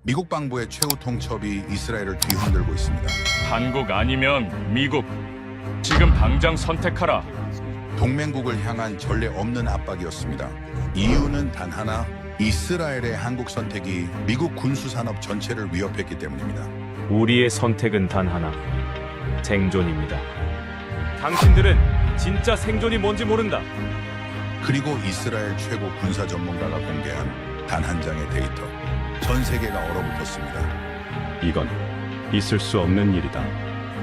미국 방부의 최후 통첩이 이스라엘을 뒤흔들고 있습니다. 한국 아니면 미국. 지금 당장 선택하라. 동맹국을 향한 전례 없는 압박이었습니다. 이유는 단 하나, 이스라엘의 한국 선택이 미국 군수산업 전체를 위협했기 때문입니다. 우리의 선택은 단 하나. 생존입니다. 당신들은 진짜 생존이 뭔지 모른다. 그리고 이스라엘 최고 군사 전문가가 공개한 단 한 장의 데이터. 전 세계가 얼어붙었습니다. 이건 있을 수 없는 일이다.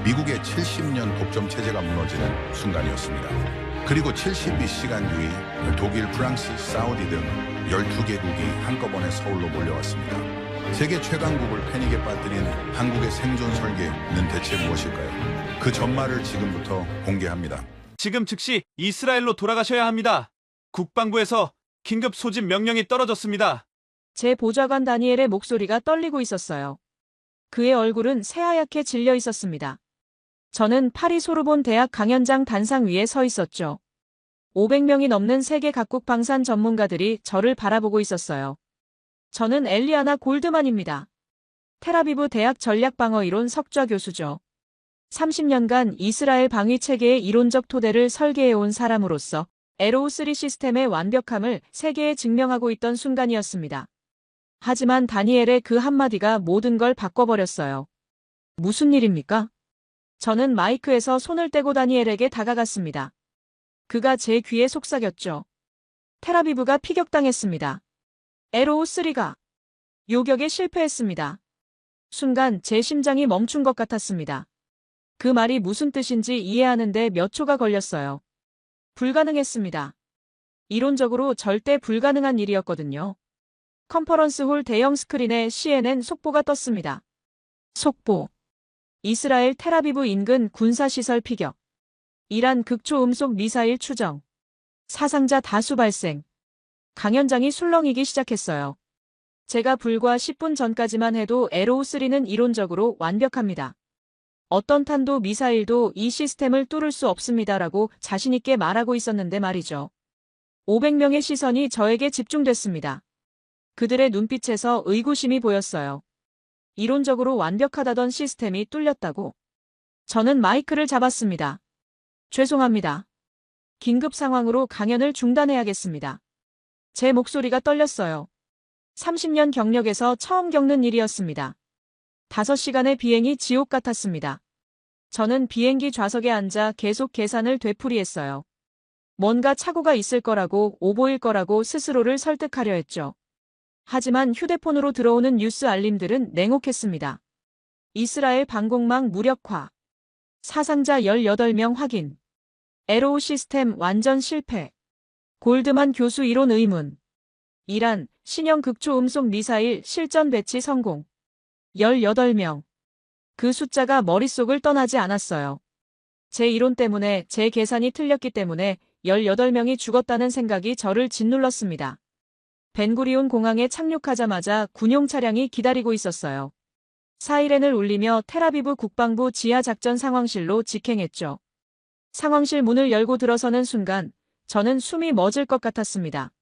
미국의 70년 독점 체제가 무너지는 순간이었습니다. 그리고 72시간 뒤 독일, 프랑스, 사우디 등 12개국이 한꺼번에 서울로 몰려왔습니다. 세계 최강국을 패닉에 빠뜨린 한국의 생존 설계는 대체 무엇일까요? 그 전말을 지금부터 공개합니다. 지금 즉시 이스라엘로 돌아가셔야 합니다. 국방부에서 긴급 소집 명령이 떨어졌습니다. 제 보좌관 다니엘의 목소리가 떨리고 있었어요. 그의 얼굴은 새하얗게 질려 있었습니다. 저는 파리 소르본 대학 강연장 단상 위에 서 있었죠. 500명이 넘는 세계 각국 방산 전문가들이 저를 바라보고 있었어요. 저는 엘리아나 골드만입니다. 텔아비브 대학 전략방어이론 석좌 교수죠. 30년간 이스라엘 방위 체계의 이론적 토대를 설계해온 사람으로서 에로우3 시스템의 완벽함을 세계에 증명하고 있던 순간이었습니다. 하지만 다니엘의 그 한마디가 모든 걸 바꿔버렸어요. 무슨 일입니까? 저는 마이크에서 손을 떼고 다니엘에게 다가갔습니다. 그가 제 귀에 속삭였죠. 텔아비브가 피격당했습니다. 에로우3가 요격에 실패했습니다. 순간 제 심장이 멈춘 것 같았습니다. 그 말이 무슨 뜻인지 이해하는데 몇 초가 걸렸어요. 불가능했습니다. 이론적으로 절대 불가능한 일이었거든요. 컨퍼런스 홀 대형 스크린에 CNN 속보가 떴습니다. 속보. 이스라엘 텔아비브 인근 군사시설 피격. 이란 극초음속 미사일 추정. 사상자 다수 발생. 강연장이 술렁이기 시작했어요. 제가 불과 10분 전까지만 해도 에로우3는 이론적으로 완벽합니다. 어떤 탄도 미사일도 이 시스템을 뚫을 수 없습니다라고 자신있게 말하고 있었는데 말이죠. 500명의 시선이 저에게 집중됐습니다. 그들의 눈빛에서 의구심이 보였어요. 이론적으로 완벽하다던 시스템이 뚫렸다고. 저는 마이크를 잡았습니다. 죄송합니다. 긴급 상황으로 강연을 중단해야겠습니다. 제 목소리가 떨렸어요. 30년 경력에서 처음 겪는 일이었습니다. 5시간의 비행이 지옥 같았습니다. 저는 비행기 좌석에 앉아 계속 계산을 되풀이했어요. 뭔가 착오가 있을 거라고, 오보일 거라고 스스로를 설득하려 했죠. 하지만 휴대폰으로 들어오는 뉴스 알림들은 냉혹했습니다. 이스라엘 방공망 무력화. 사상자 18명 확인. 에로우 시스템 완전 실패. 골드만 교수 이론 의문. 이란 신형 극초음속 미사일 실전 배치 성공. 18명. 그 숫자가 머릿속을 떠나지 않았어요. 제 이론 때문에, 제 계산이 틀렸기 때문에 18명이 죽었다는 생각이 저를 짓눌렀습니다. 벤구리온 공항에 착륙하자마자 군용 차량이 기다리고 있었어요. 사이렌을 울리며 텔아비브 국방부 지하 작전 상황실로 직행했죠. 상황실 문을 열고 들어서는 순간 저는 숨이 멎을 것 같았습니다.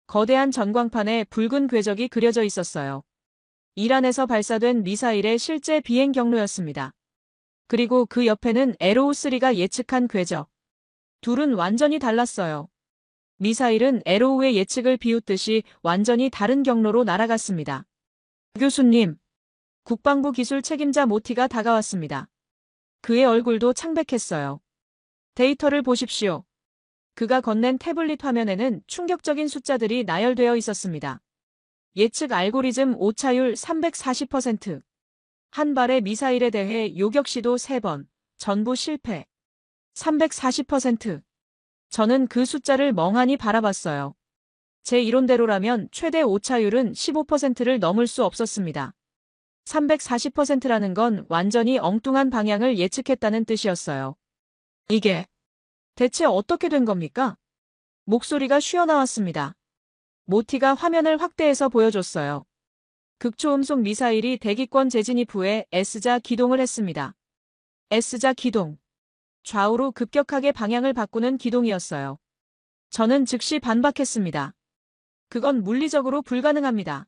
거대한 전광판에 붉은 궤적이 그려져 있었어요. 이란에서 발사된 미사일의 실제 비행 경로였습니다. 그리고 그 옆에는 에로우3가 예측한 궤적. 둘은 완전히 달랐어요. 미사일은 에로우의 예측을 비웃듯이 완전히 다른 경로로 날아갔습니다. 교수님, 국방부 기술 책임자 모티가 다가왔습니다. 그의 얼굴도 창백했어요. 데이터를 보십시오. 그가 건넨 태블릿 화면에는 충격적인 숫자들이 나열되어 있었습니다. 예측 알고리즘 오차율 340%. 한 발의 미사일에 대해 요격 시도 3번, 전부 실패. 340%. 저는 그 숫자를 멍하니 바라봤어요. 제 이론대로라면 최대 오차율은 15%를 넘을 수 없었습니다. 340%라는 건 완전히 엉뚱한 방향을 예측했다는 뜻이었어요. 이게 대체 어떻게 된 겁니까? 목소리가 쉬어나왔습니다. 모티가 화면을 확대해서 보여줬어요. 극초음속 미사일이 대기권 재진입 후에 S자 기동을 했습니다. S자 기동. 좌우로 급격하게 방향을 바꾸는 기동이었어요. 저는 즉시 반박했습니다. 그건 물리적으로 불가능합니다.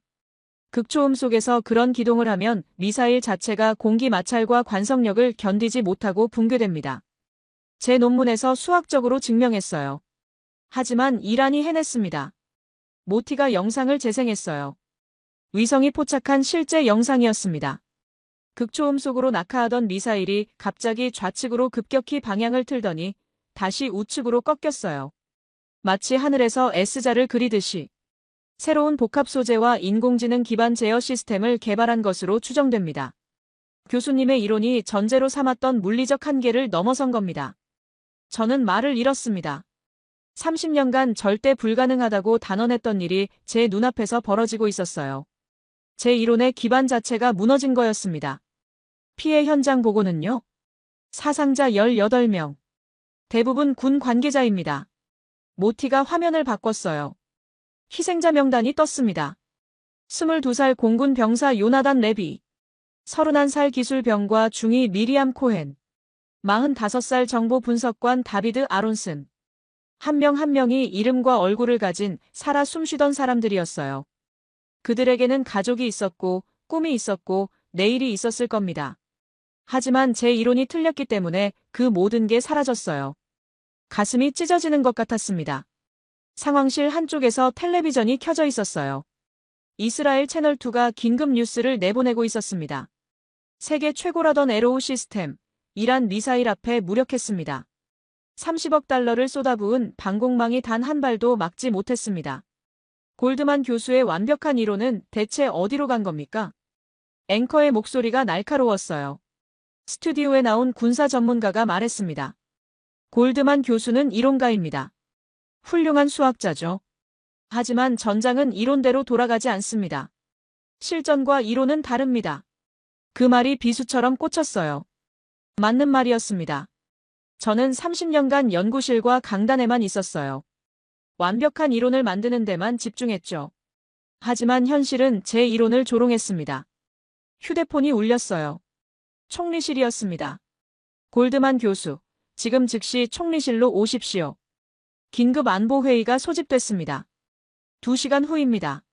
극초음 속에서 그런 기동을 하면 미사일 자체가 공기 마찰과 관성력을 견디지 못하고 붕괴됩니다. 제 논문에서 수학적으로 증명했어요. 하지만 이란이 해냈습니다. 모티가 영상을 재생했어요. 위성이 포착한 실제 영상이었습니다. 극초음 속으로 낙하하던 미사일이 갑자기 좌측으로 급격히 방향을 틀더니 다시 우측으로 꺾였어요. 마치 하늘에서 S자를 그리듯이. 새로운 복합 소재와 인공지능 기반 제어 시스템을 개발한 것으로 추정됩니다. 교수님의 이론이 전제로 삼았던 물리적 한계를 넘어선 겁니다. 저는 말을 잃었습니다. 30년간 절대 불가능하다고 단언했던 일이 제 눈앞에서 벌어지고 있었어요. 제 이론의 기반 자체가 무너진 거였습니다. 피해 현장 보고는요? 사상자 18명. 대부분 군 관계자입니다. 모티가 화면을 바꿨어요. 희생자 명단이 떴습니다. 22살 공군 병사 요나단 레비, 31살 기술병과 중위 미리암 코헨, 45살 정보 분석관 다비드 아론슨. 한 명 한 명이 이름과 얼굴을 가진 살아 숨쉬던 사람들이었어요. 그들에게는 가족이 있었고 꿈이 있었고 내일이 있었을 겁니다. 하지만 제 이론이 틀렸기 때문에 그 모든 게 사라졌어요. 가슴이 찢어지는 것 같았습니다. 상황실 한쪽에서 텔레비전이 켜져 있었어요. 이스라엘 채널2가 긴급 뉴스를 내보내고 있었습니다. 세계 최고라던 에로우 시스템, 이란 미사일 앞에 무력했습니다. 30억 달러를 쏟아부은 방공망이 단 한 발도 막지 못했습니다. 골드만 교수의 완벽한 이론은 대체 어디로 간 겁니까? 앵커의 목소리가 날카로웠어요. 스튜디오에 나온 군사 전문가가 말했습니다. 골드만 교수는 이론가입니다. 훌륭한 수학자죠. 하지만 전장은 이론대로 돌아가지 않습니다. 실전과 이론은 다릅니다. 그 말이 비수처럼 꽂혔어요. 맞는 말이었습니다. 저는 30년간 연구실과 강단에만 있었어요. 완벽한 이론을 만드는 데만 집중했죠. 하지만 현실은 제 이론을 조롱했습니다. 휴대폰이 울렸어요. 총리실이었습니다. 골드만 교수, 지금 즉시 총리실로 오십시오. 긴급 안보회의가 소집됐습니다. 2시간 후입니다.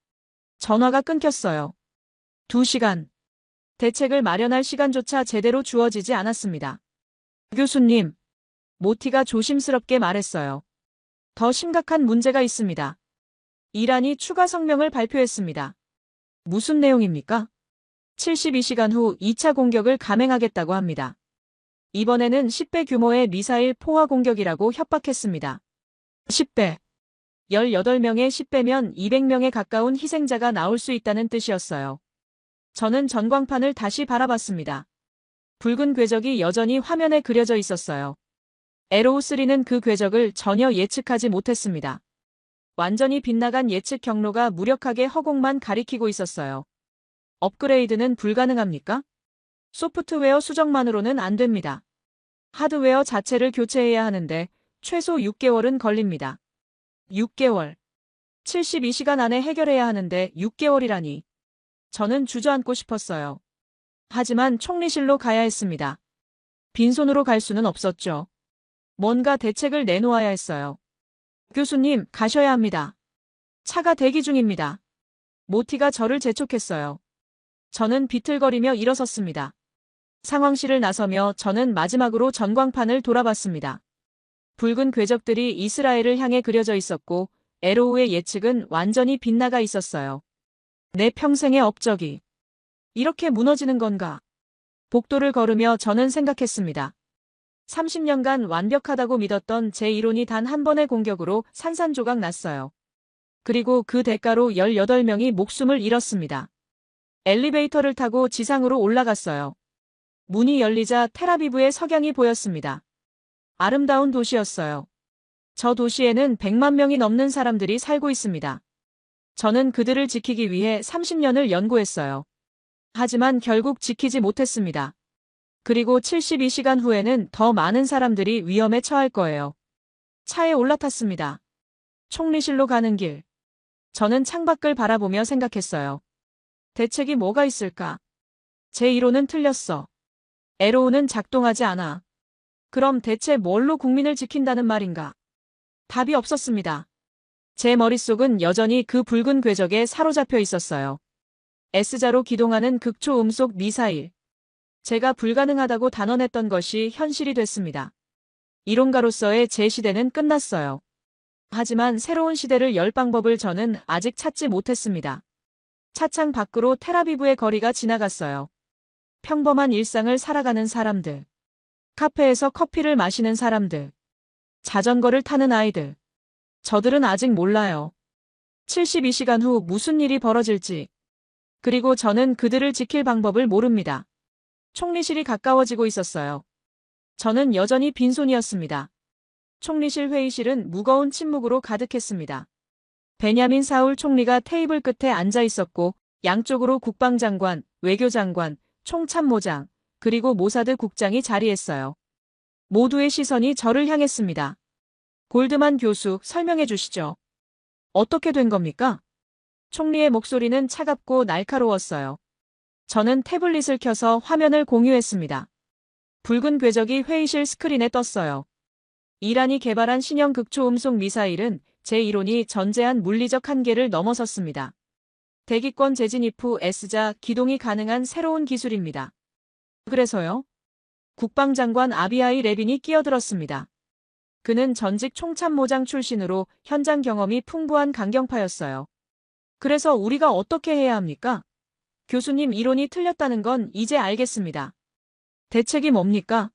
전화가 끊겼어요. 2시간. 대책을 마련할 시간조차 제대로 주어지지 않았습니다. 교수님, 모티가 조심스럽게 말했어요. 더 심각한 문제가 있습니다. 이란이 추가 성명을 발표했습니다. 무슨 내용입니까? 72시간 후 2차 공격을 감행하겠다고 합니다. 이번에는 10배 규모의 미사일 포화 공격이라고 협박했습니다. 10배. 18명의 10배면 200명에 가까운 희생자가 나올 수 있다는 뜻이었어요. 저는 전광판을 다시 바라봤습니다. 붉은 궤적이 여전히 화면에 그려져 있었어요. 에로우3는 그 궤적을 전혀 예측하지 못했습니다. 완전히 빗나간 예측 경로가 무력하게 허공만 가리키고 있었어요. 업그레이드는 불가능합니까? 소프트웨어 수정만으로는 안 됩니다. 하드웨어 자체를 교체해야 하는데 최소 6개월은 걸립니다. 6개월. 72시간 안에 해결해야 하는데 6개월이라니. 저는 주저앉고 싶었어요. 하지만 총리실로 가야 했습니다. 빈손으로 갈 수는 없었죠. 뭔가 대책을 내놓아야 했어요. 교수님, 가셔야 합니다. 차가 대기 중입니다. 모티가 저를 재촉했어요. 저는 비틀거리며 일어섰습니다. 상황실을 나서며 저는 마지막으로 전광판을 돌아봤습니다. 붉은 궤적들이 이스라엘을 향해 그려져 있었고 에로우의 예측은 완전히 빗나가 있었어요. 내 평생의 업적이 이렇게 무너지는 건가? 복도를 걸으며 저는 생각했습니다. 30년간 완벽하다고 믿었던 제 이론이 단 한 번의 공격으로 산산조각 났어요. 그리고 그 대가로 18명이 목숨을 잃었습니다. 엘리베이터를 타고 지상으로 올라갔어요. 문이 열리자 텔아비브의 석양이 보였습니다. 아름다운 도시였어요. 저 도시에는 100만 명이 넘는 사람들이 살고 있습니다. 저는 그들을 지키기 위해 30년을 연구했어요. 하지만 결국 지키지 못했습니다. 그리고 72시간 후에는 더 많은 사람들이 위험에 처할 거예요. 차에 올라탔습니다. 총리실로 가는 길. 저는 창밖을 바라보며 생각했어요. 대책이 뭐가 있을까? 제 이론은 틀렸어. 에로우는 작동하지 않아. 그럼 대체 뭘로 국민을 지킨다는 말인가? 답이 없었습니다. 제 머릿속은 여전히 그 붉은 궤적에 사로잡혀 있었어요. S자로 기동하는 극초음속 미사일. 제가 불가능하다고 단언했던 것이 현실이 됐습니다. 이론가로서의 제 시대는 끝났어요. 하지만 새로운 시대를 열 방법을 저는 아직 찾지 못했습니다. 차창 밖으로 텔아비브의 거리가 지나갔어요. 평범한 일상을 살아가는 사람들. 카페에서 커피를 마시는 사람들. 자전거를 타는 아이들. 저들은 아직 몰라요. 72시간 후 무슨 일이 벌어질지. 그리고 저는 그들을 지킬 방법을 모릅니다. 총리실이 가까워지고 있었어요. 저는 여전히 빈손이었습니다. 총리실 회의실은 무거운 침묵으로 가득했습니다. 베냐민 사울 총리가 테이블 끝에 앉아 있었고 양쪽으로 국방장관, 외교장관, 총참모장, 그리고 모사드 국장이 자리했어요. 모두의 시선이 저를 향했습니다. 골드만 교수, 설명해 주시죠. 어떻게 된 겁니까? 총리의 목소리는 차갑고 날카로웠어요. 저는 태블릿을 켜서 화면을 공유했습니다. 붉은 궤적이 회의실 스크린에 떴어요. 이란이 개발한 신형 극초음속 미사일은 제 이론이 전제한 물리적 한계를 넘어섰습니다. 대기권 재진입 후 S자 기동이 가능한 새로운 기술입니다. 그래서요? 국방장관 아비아이 레빈이 끼어들었습니다. 그는 전직 총참모장 출신으로 현장 경험이 풍부한 강경파였어요. 그래서 우리가 어떻게 해야 합니까? 교수님 이론이 틀렸다는 건 이제 알겠습니다. 대책이 뭡니까?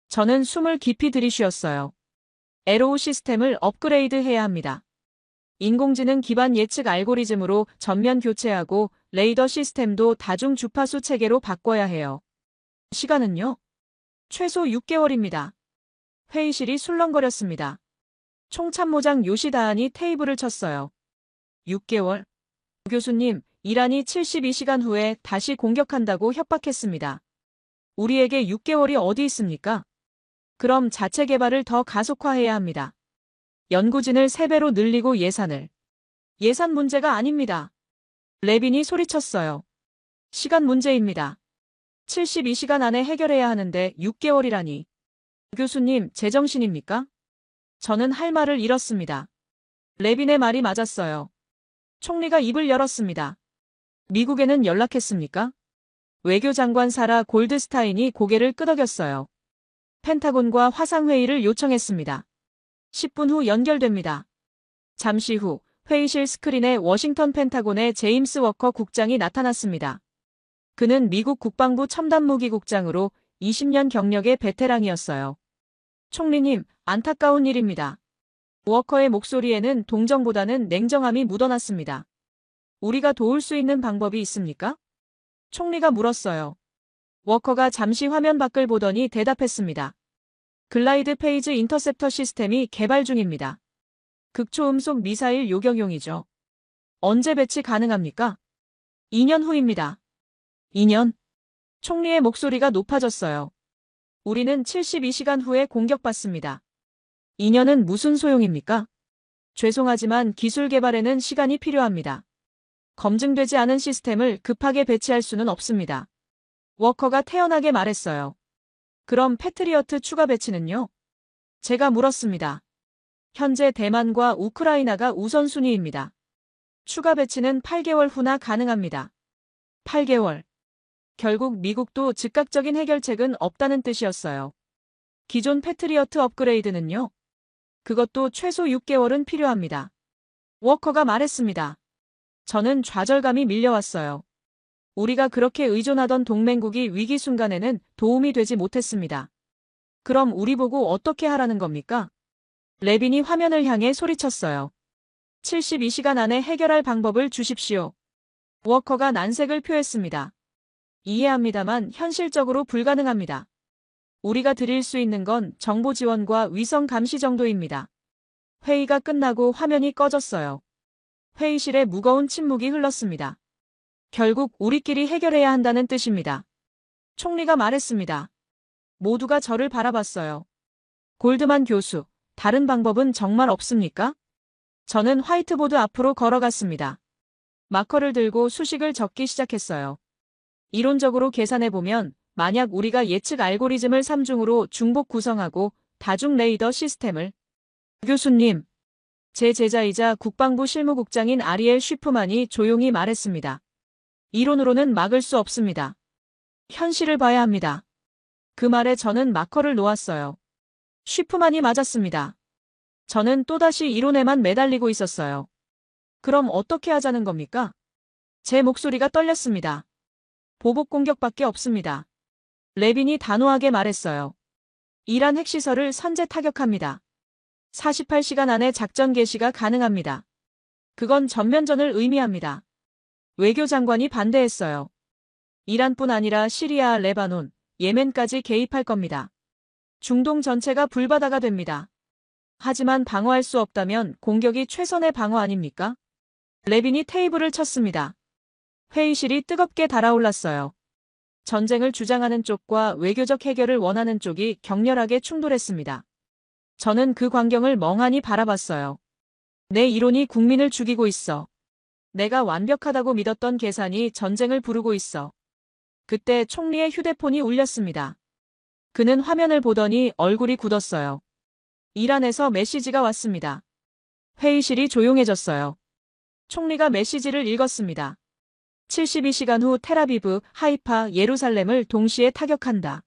저는 숨을 깊이 들이쉬었어요. 에로우 시스템을 업그레이드해야 합니다. 인공지능 기반 예측 알고리즘으로 전면 교체하고 레이더 시스템도 다중 주파수 체계로 바꿔야 해요. 시간은요? 최소 6개월입니다. 회의실이 술렁거렸습니다. 총참모장 요시다한이 테이블을 쳤어요. 6개월? 교수님, 이란이 72시간 후에 다시 공격한다고 협박했습니다. 우리에게 6개월이 어디 있습니까? 그럼 자체 개발을 더 가속화해야 합니다. 연구진을 3배로 늘리고 예산을. 예산 문제가 아닙니다. 레빈이 소리쳤어요. 시간 문제입니다. 72시간 안에 해결해야 하는데 6개월이라니. 교수님, 제정신입니까? 저는 할 말을 잃었습니다. 레빈의 말이 맞았어요. 총리가 입을 열었습니다. 미국에는 연락했습니까? 외교장관 사라 골드스타인이 고개를 끄덕였어요. 펜타곤과 화상회의를 요청했습니다. 10분 후 연결됩니다. 잠시 후 회의실 스크린에 워싱턴 펜타곤의 제임스 워커 국장이 나타났습니다. 그는 미국 국방부 첨단무기국장으로 20년 경력의 베테랑이었어요. 총리님, 안타까운 일입니다. 워커의 목소리에는 동정보다는 냉정함이 묻어났습니다. 우리가 도울 수 있는 방법이 있습니까? 총리가 물었어요. 워커가 잠시 화면 밖을 보더니 대답했습니다. 글라이드 페이즈 인터셉터 시스템이 개발 중입니다. 극초음속 미사일 요격용이죠. 언제 배치 가능합니까? 2년 후입니다. 2년? 총리의 목소리가 높아졌어요. 우리는 72시간 후에 공격받습니다. 2년은 무슨 소용입니까? 죄송하지만 기술 개발에는 시간이 필요합니다. 검증되지 않은 시스템을 급하게 배치할 수는 없습니다. 워커가 태연하게 말했어요. 그럼 패트리어트 추가 배치는요? 제가 물었습니다. 현재 대만과 우크라이나가 우선순위입니다. 추가 배치는 8개월 후나 가능합니다. 8개월. 결국 미국도 즉각적인 해결책은 없다는 뜻이었어요. 기존 패트리어트 업그레이드는요? 그것도 최소 6개월은 필요합니다. 워커가 말했습니다. 저는 좌절감이 밀려왔어요. 우리가 그렇게 의존하던 동맹국이 위기 순간에는 도움이 되지 못했습니다. 그럼 우리 보고 어떻게 하라는 겁니까? 레빈이 화면을 향해 소리쳤어요. 72시간 안에 해결할 방법을 주십시오. 워커가 난색을 표했습니다. 이해합니다만 현실적으로 불가능합니다. 우리가 드릴 수 있는 건 정보 지원과 위성 감시 정도입니다. 회의가 끝나고 화면이 꺼졌어요. 회의실에 무거운 침묵이 흘렀습니다. 결국 우리끼리 해결해야 한다는 뜻입니다. 총리가 말했습니다. 모두가 저를 바라봤어요. 골드만 교수, 다른 방법은 정말 없습니까? 저는 화이트보드 앞으로 걸어갔습니다. 마커를 들고 수식을 적기 시작했어요. 이론적으로 계산해보면 만약 우리가 예측 알고리즘을 3중으로 중복 구성하고 다중 레이더 시스템을 교수님, 제 제자이자 국방부 실무국장인 아리엘 쉬프만이 조용히 말했습니다. 이론으로는 막을 수 없습니다. 현실을 봐야 합니다. 그 말에 저는 마커를 놓았어요. 쉬프만이 맞았습니다. 저는 또다시 이론에만 매달리고 있었어요. 그럼 어떻게 하자는 겁니까? 제 목소리가 떨렸습니다. 보복 공격밖에 없습니다. 레빈이 단호하게 말했어요. 이란 핵시설을 선제 타격합니다. 48시간 안에 작전 개시가 가능합니다. 그건 전면전을 의미합니다. 외교장관이 반대했어요. 이란뿐 아니라 시리아, 레바논, 예멘까지 개입할 겁니다. 중동 전체가 불바다가 됩니다. 하지만 방어할 수 없다면 공격이 최선의 방어 아닙니까? 레빈이 테이블을 쳤습니다. 회의실이 뜨겁게 달아올랐어요. 전쟁을 주장하는 쪽과 외교적 해결을 원하는 쪽이 격렬하게 충돌했습니다. 저는 그 광경을 멍하니 바라봤어요. 내 이론이 국민을 죽이고 있어. 내가 완벽하다고 믿었던 계산이 전쟁을 부르고 있어. 그때 총리의 휴대폰이 울렸습니다. 그는 화면을 보더니 얼굴이 굳었어요. 이란에서 메시지가 왔습니다. 회의실이 조용해졌어요. 총리가 메시지를 읽었습니다. 72시간 후 텔아비브, 하이파, 예루살렘을 동시에 타격한다.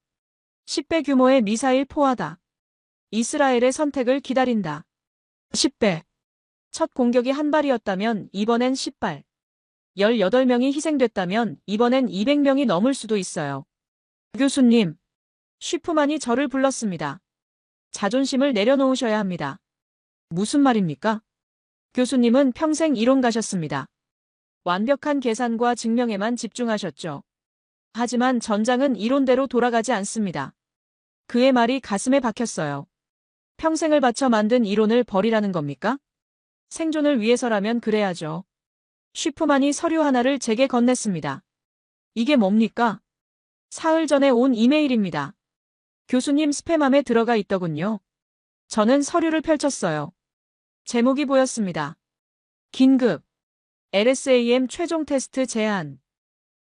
10배 규모의 미사일 포화다. 이스라엘의 선택을 기다린다. 10배. 첫 공격이 한 발이었다면 이번엔 10발. 18명이 희생됐다면 이번엔 200명이 넘을 수도 있어요. 교수님, 쉬프만이 저를 불렀습니다. 자존심을 내려놓으셔야 합니다. 무슨 말입니까? 교수님은 평생 이론 가셨습니다. 완벽한 계산과 증명에만 집중하셨죠. 하지만 전장은 이론대로 돌아가지 않습니다. 그의 말이 가슴에 박혔어요. 평생을 바쳐 만든 이론을 버리라는 겁니까? 생존을 위해서라면 그래야죠. 쉬프만이 서류 하나를 제게 건넸습니다. 이게 뭡니까? 사흘 전에 온 이메일입니다. 교수님 스팸함에 들어가 있더군요. 저는 서류를 펼쳤어요. 제목이 보였습니다. 긴급. LSAM 최종 테스트 제한.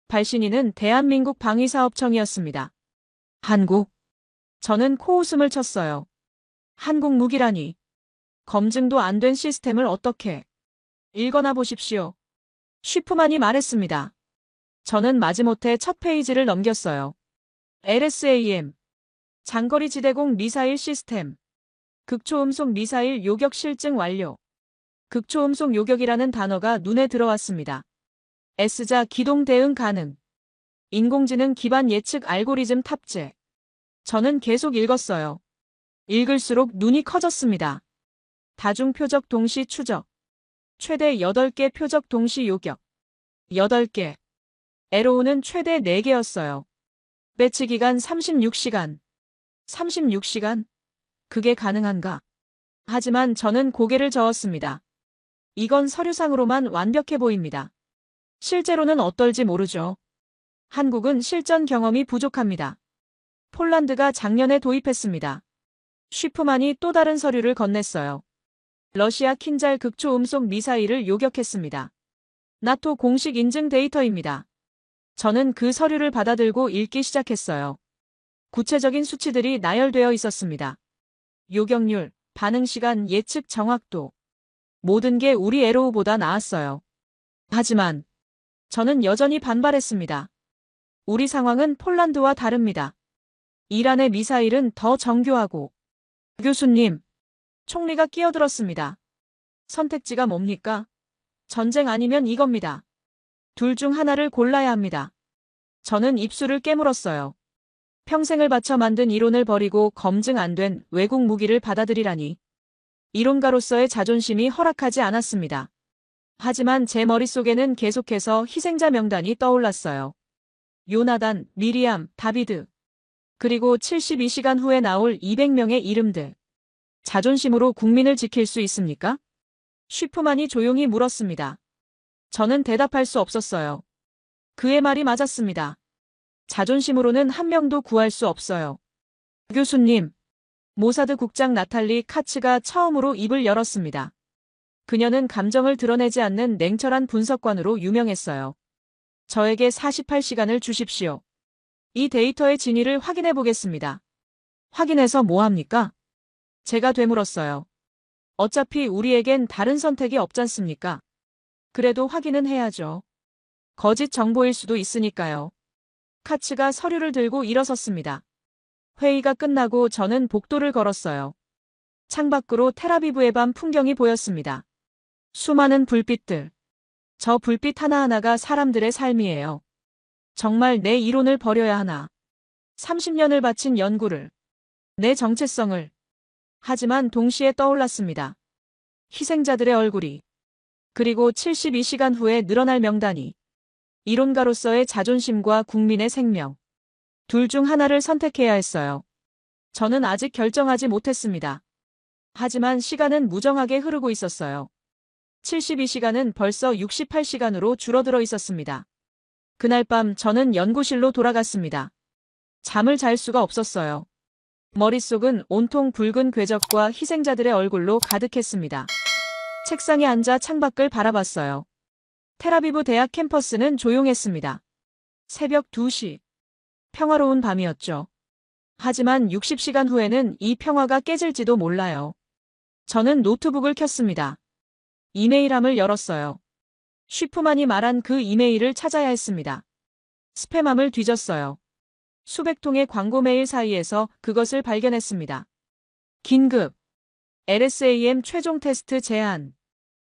발신인은 대한민국 방위사업청이었습니다. 한국. 저는 코웃음을 쳤어요. 한국 무기라니. 검증도 안 된 시스템을 어떻게. 읽어나 보십시오. 쉬프만이 말했습니다. 저는 마지못해 첫 페이지를 넘겼어요. LSAM. 장거리 지대공 미사일 시스템. 극초음속 미사일 요격 실증 완료. 극초음속 요격이라는 단어가 눈에 들어왔습니다. S자 기동 대응 가능. 인공지능 기반 예측 알고리즘 탑재. 저는 계속 읽었어요. 읽을수록 눈이 커졌습니다. 다중 표적 동시 추적. 최대 8개 표적 동시 요격. 8개. 에로우는 최대 4개였어요. 배치 기간 36시간. 36시간? 그게 가능한가? 하지만 저는 고개를 저었습니다. 이건 서류상으로만 완벽해 보입니다. 실제로는 어떨지 모르죠. 한국은 실전 경험이 부족합니다. 폴란드가 작년에 도입했습니다. 쉬프만이 또 다른 서류를 건넸어요. 러시아 킨잘 극초음속 미사일을 요격했습니다. 나토 공식 인증 데이터입니다. 저는 그 서류를 받아들고 읽기 시작했어요. 구체적인 수치들이 나열되어 있었습니다. 요격률, 반응시간, 예측 정확도. 모든 게 우리 에로우보다 나았어요. 하지만 저는 여전히 반발했습니다. 우리 상황은 폴란드와 다릅니다. 이란의 미사일은 더 정교하고. 교수님, 총리가 끼어들었습니다. 선택지가 뭡니까? 전쟁 아니면 이겁니다. 둘 중 하나를 골라야 합니다. 저는 입술을 깨물었어요. 평생을 바쳐 만든 이론을 버리고 검증 안 된 외국 무기를 받아들이라니. 이론가로서의 자존심이 허락하지 않았습니다. 하지만 제 머릿속에는 계속해서 희생자 명단이 떠올랐어요. 요나단, 미리암, 다비드. 그리고 72시간 후에 나올 200명의 이름들. 자존심으로 국민을 지킬 수 있습니까? 쉬프만이 조용히 물었습니다. 저는 대답할 수 없었어요. 그의 말이 맞았습니다. 자존심으로는 한 명도 구할 수 없어요. 교수님, 모사드 국장 나탈리 카츠가 처음으로 입을 열었습니다. 그녀는 감정을 드러내지 않는 냉철한 분석관으로 유명했어요. 저에게 48시간을 주십시오. 이 데이터의 진위를 확인해 보겠습니다. 확인해서 뭐 합니까? 제가 되물었어요. 어차피 우리에겐 다른 선택이 없잖습니까? 그래도 확인은 해야죠. 거짓 정보일 수도 있으니까요. 카츠가 서류를 들고 일어섰습니다. 회의가 끝나고 저는 복도를 걸었어요. 창밖으로 텔아비브의 밤 풍경이 보였습니다. 수많은 불빛들. 저 불빛 하나하나가 사람들의 삶이에요. 정말 내 이론을 버려야 하나. 30년을 바친 연구를. 내 정체성을. 하지만 동시에 떠올랐습니다. 희생자들의 얼굴이. 그리고 72시간 후에 늘어날 명단이. 이론가로서의 자존심과 국민의 생명. 둘 중 하나를 선택해야 했어요. 저는 아직 결정하지 못했습니다. 하지만 시간은 무정하게 흐르고 있었어요. 72시간은 벌써 68시간으로 줄어들어 있었습니다. 그날 밤 저는 연구실로 돌아갔습니다. 잠을 잘 수가 없었어요. 머릿속은 온통 붉은 궤적과 희생자들의 얼굴로 가득했습니다. 책상에 앉아 창밖을 바라봤어요. 텔아비브 대학 캠퍼스는 조용했습니다. 새벽 2시. 평화로운 밤이었죠. 하지만 60시간 후에는 이 평화가 깨질지도 몰라요. 저는 노트북을 켰습니다. 이메일함을 열었어요. 쉬프만이 말한 그 이메일을 찾아야 했습니다. 스팸함을 뒤졌어요. 수백 통의 광고 메일 사이에서 그것을 발견했습니다. 긴급. LSAM 최종 테스트 제안.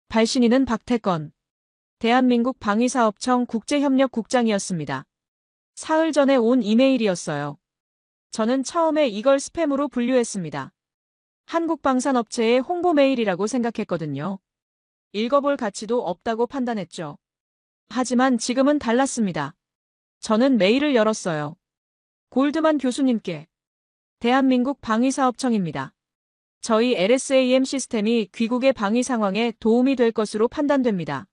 발신인은 박태건. 대한민국 방위사업청 국제협력국장이었습니다. 사흘 전에 온 이메일이었어요. 저는 처음에 이걸 스팸으로 분류했습니다. 한국방산업체의 홍보 메일이라고 생각했거든요. 읽어볼 가치도 없다고 판단했죠. 하지만 지금은 달랐습니다. 저는 메일을 열었어요. 골드만 교수님께. 대한민국 방위사업청입니다. 저희 LSAM 시스템이 귀국의 방위 상황에 도움이 될 것으로 판단됩니다.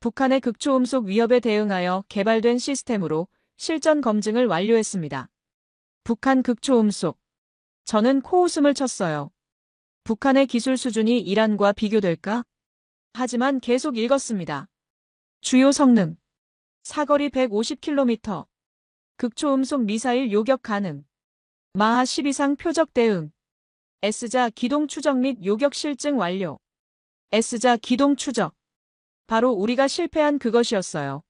북한의 극초음속 위협에 대응하여 개발된 시스템으로 실전 검증을 완료했습니다. 북한 극초음속. 저는 코웃음을 쳤어요. 북한의 기술 수준이 이란과 비교될까? 하지만 계속 읽었습니다. 주요 성능. 사거리 150km. 극초음속 미사일 요격 가능. 마하 10 이상 표적 대응. S자 기동 추적 및 요격 실증 완료. S자 기동 추적. 바로 우리가 실패한 그것이었어요.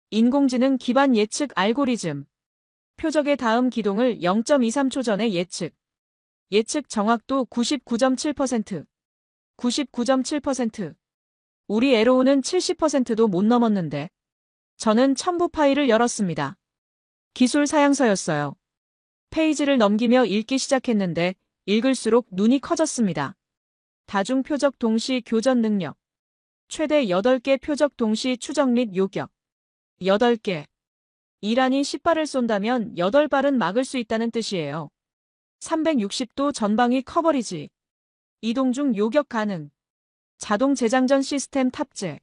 인공지능 기반 예측 알고리즘. 표적의 다음 기동을 0.23초 전에 예측. 예측 정확도 99.7%. 99.7%. 우리 에로우는 70%도 못 넘었는데. 저는 첨부 파일을 열었습니다. 기술 사양서였어요. 페이지를 넘기며 읽기 시작했는데 읽을수록 눈이 커졌습니다. 다중 표적 동시 교전 능력. 최대 8개 표적 동시 추적 및 요격. 8개. 이란이 10발을 쏜다면 8발은 막을 수 있다는 뜻이에요. 360도 전방위 커버리지. 이동 중 요격 가능. 자동 재장전 시스템 탑재.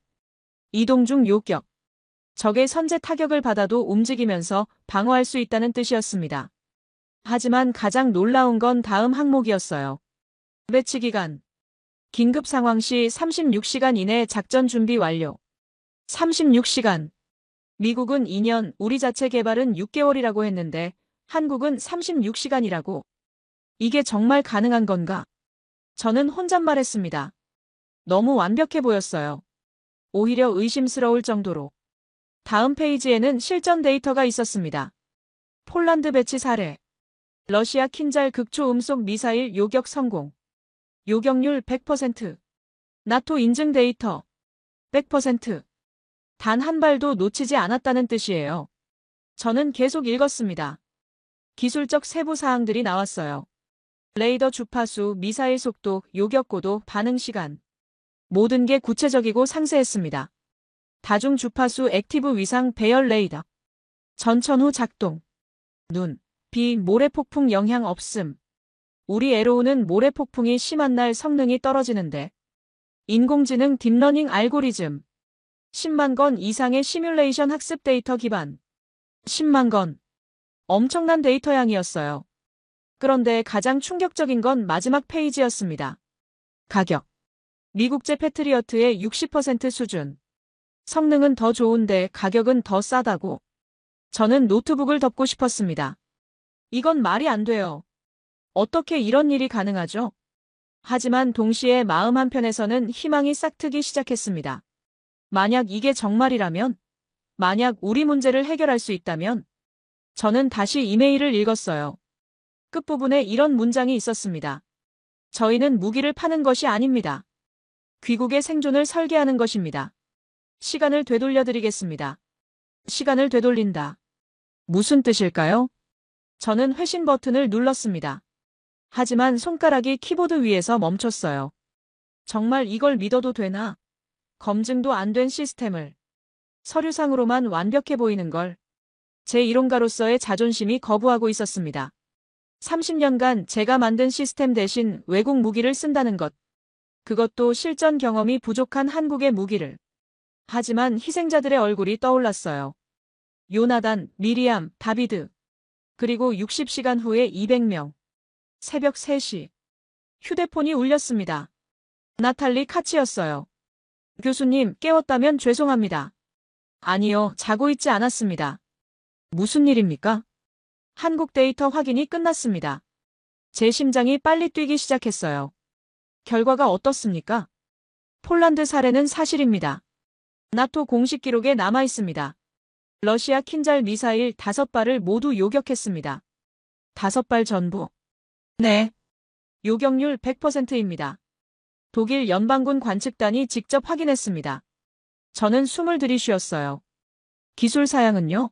이동 중 요격. 적의 선제 타격을 받아도 움직이면서 방어할 수 있다는 뜻이었습니다. 하지만 가장 놀라운 건 다음 항목이었어요. 배치 기간. 긴급 상황 시 36시간 이내 작전 준비 완료. 36시간. 미국은 2년, 우리 자체 개발은 6개월이라고 했는데 한국은 36시간이라고. 이게 정말 가능한 건가? 저는 혼잣말했습니다. 너무 완벽해 보였어요. 오히려 의심스러울 정도로. 다음 페이지에는 실전 데이터가 있었습니다. 폴란드 배치 사례. 러시아 킨잘 극초음속 미사일 요격 성공. 요격률 100%. 나토 인증 데이터. 100%. 단 한 발도 놓치지 않았다는 뜻이에요. 저는 계속 읽었습니다. 기술적 세부 사항들이 나왔어요. 레이더 주파수, 미사일 속도, 요격 고도, 반응 시간. 모든 게 구체적이고 상세했습니다. 다중 주파수 액티브 위상 배열 레이더. 전천 후 작동. 눈, 비, 모래폭풍 영향 없음. 우리 에로우는 모래폭풍이 심한 날 성능이 떨어지는데. 인공지능 딥러닝 알고리즘. 10만 건 이상의 시뮬레이션 학습 데이터 기반. 10만 건. 엄청난 데이터 양이었어요. 그런데 가장 충격적인 건 마지막 페이지였습니다. 가격. 미국제 패트리어트의 60% 수준. 성능은 더 좋은데 가격은 더 싸다고. 저는 노트북을 덮고 싶었습니다. 이건 말이 안 돼요. 어떻게 이런 일이 가능하죠? 하지만 동시에 마음 한편에서는 희망이 싹트기 시작했습니다. 만약 이게 정말이라면 만약 우리 문제를 해결할 수 있다면? 저는 다시 이메일을 읽었어요. 끝부분에 이런 문장이 있었습니다. 저희는 무기를 파는 것이 아닙니다. 귀국의 생존을 설계하는 것입니다. 시간을 되돌려드리겠습니다. 시간을 되돌린다. 무슨 뜻일까요? 저는 회신 버튼을 눌렀습니다. 하지만 손가락이 키보드 위에서 멈췄어요. 정말 이걸 믿어도 되나? 검증도 안 된 시스템을. 서류상으로만 완벽해 보이는 걸. 제 이론가로서의 자존심이 거부하고 있었습니다. 30년간 제가 만든 시스템 대신 외국 무기를 쓴다는 것. 그것도 실전 경험이 부족한 한국의 무기를. 하지만 희생자들의 얼굴이 떠올랐어요. 요나단, 미리암, 다비드. 그리고 60시간 후에 200명. 새벽 3시. 휴대폰이 울렸습니다. 나탈리 카치였어요. 교수님, 깨웠다면 죄송합니다. 아니요, 자고 있지 않았습니다. 무슨 일입니까? 한국 데이터 확인이 끝났습니다. 제 심장이 빨리 뛰기 시작했어요. 결과가 어떻습니까? 폴란드 사례는 사실입니다. 나토 공식 기록에 남아 있습니다. 러시아 킨잘 미사일 5발을 모두 요격했습니다. 5발 전부. 네. 요격률 100%입니다. 독일 연방군 관측단이 직접 확인했습니다. 저는 숨을 들이쉬었어요. 기술 사양은요?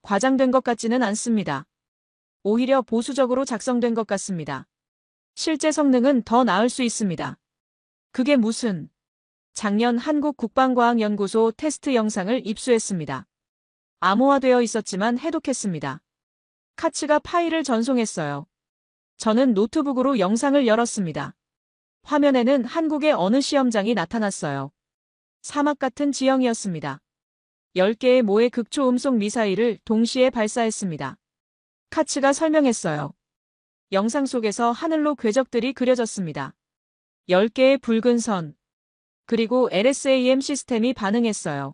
과장된 것 같지는 않습니다. 오히려 보수적으로 작성된 것 같습니다. 실제 성능은 더 나을 수 있습니다. 그게 무슨? 작년 한국국방과학연구소 테스트 영상을 입수했습니다. 암호화되어 있었지만 해독했습니다. 카츠가 파일을 전송했어요. 저는 노트북으로 영상을 열었습니다. 화면에는 한국의 어느 시험장이 나타났어요. 사막 같은 지형이었습니다. 10개의 모의 극초음속 미사일을 동시에 발사했습니다. 카츠가 설명했어요. 영상 속에서 하늘로 궤적들이 그려졌습니다. 10개의 붉은 선. 그리고 LSAM 시스템이 반응했어요.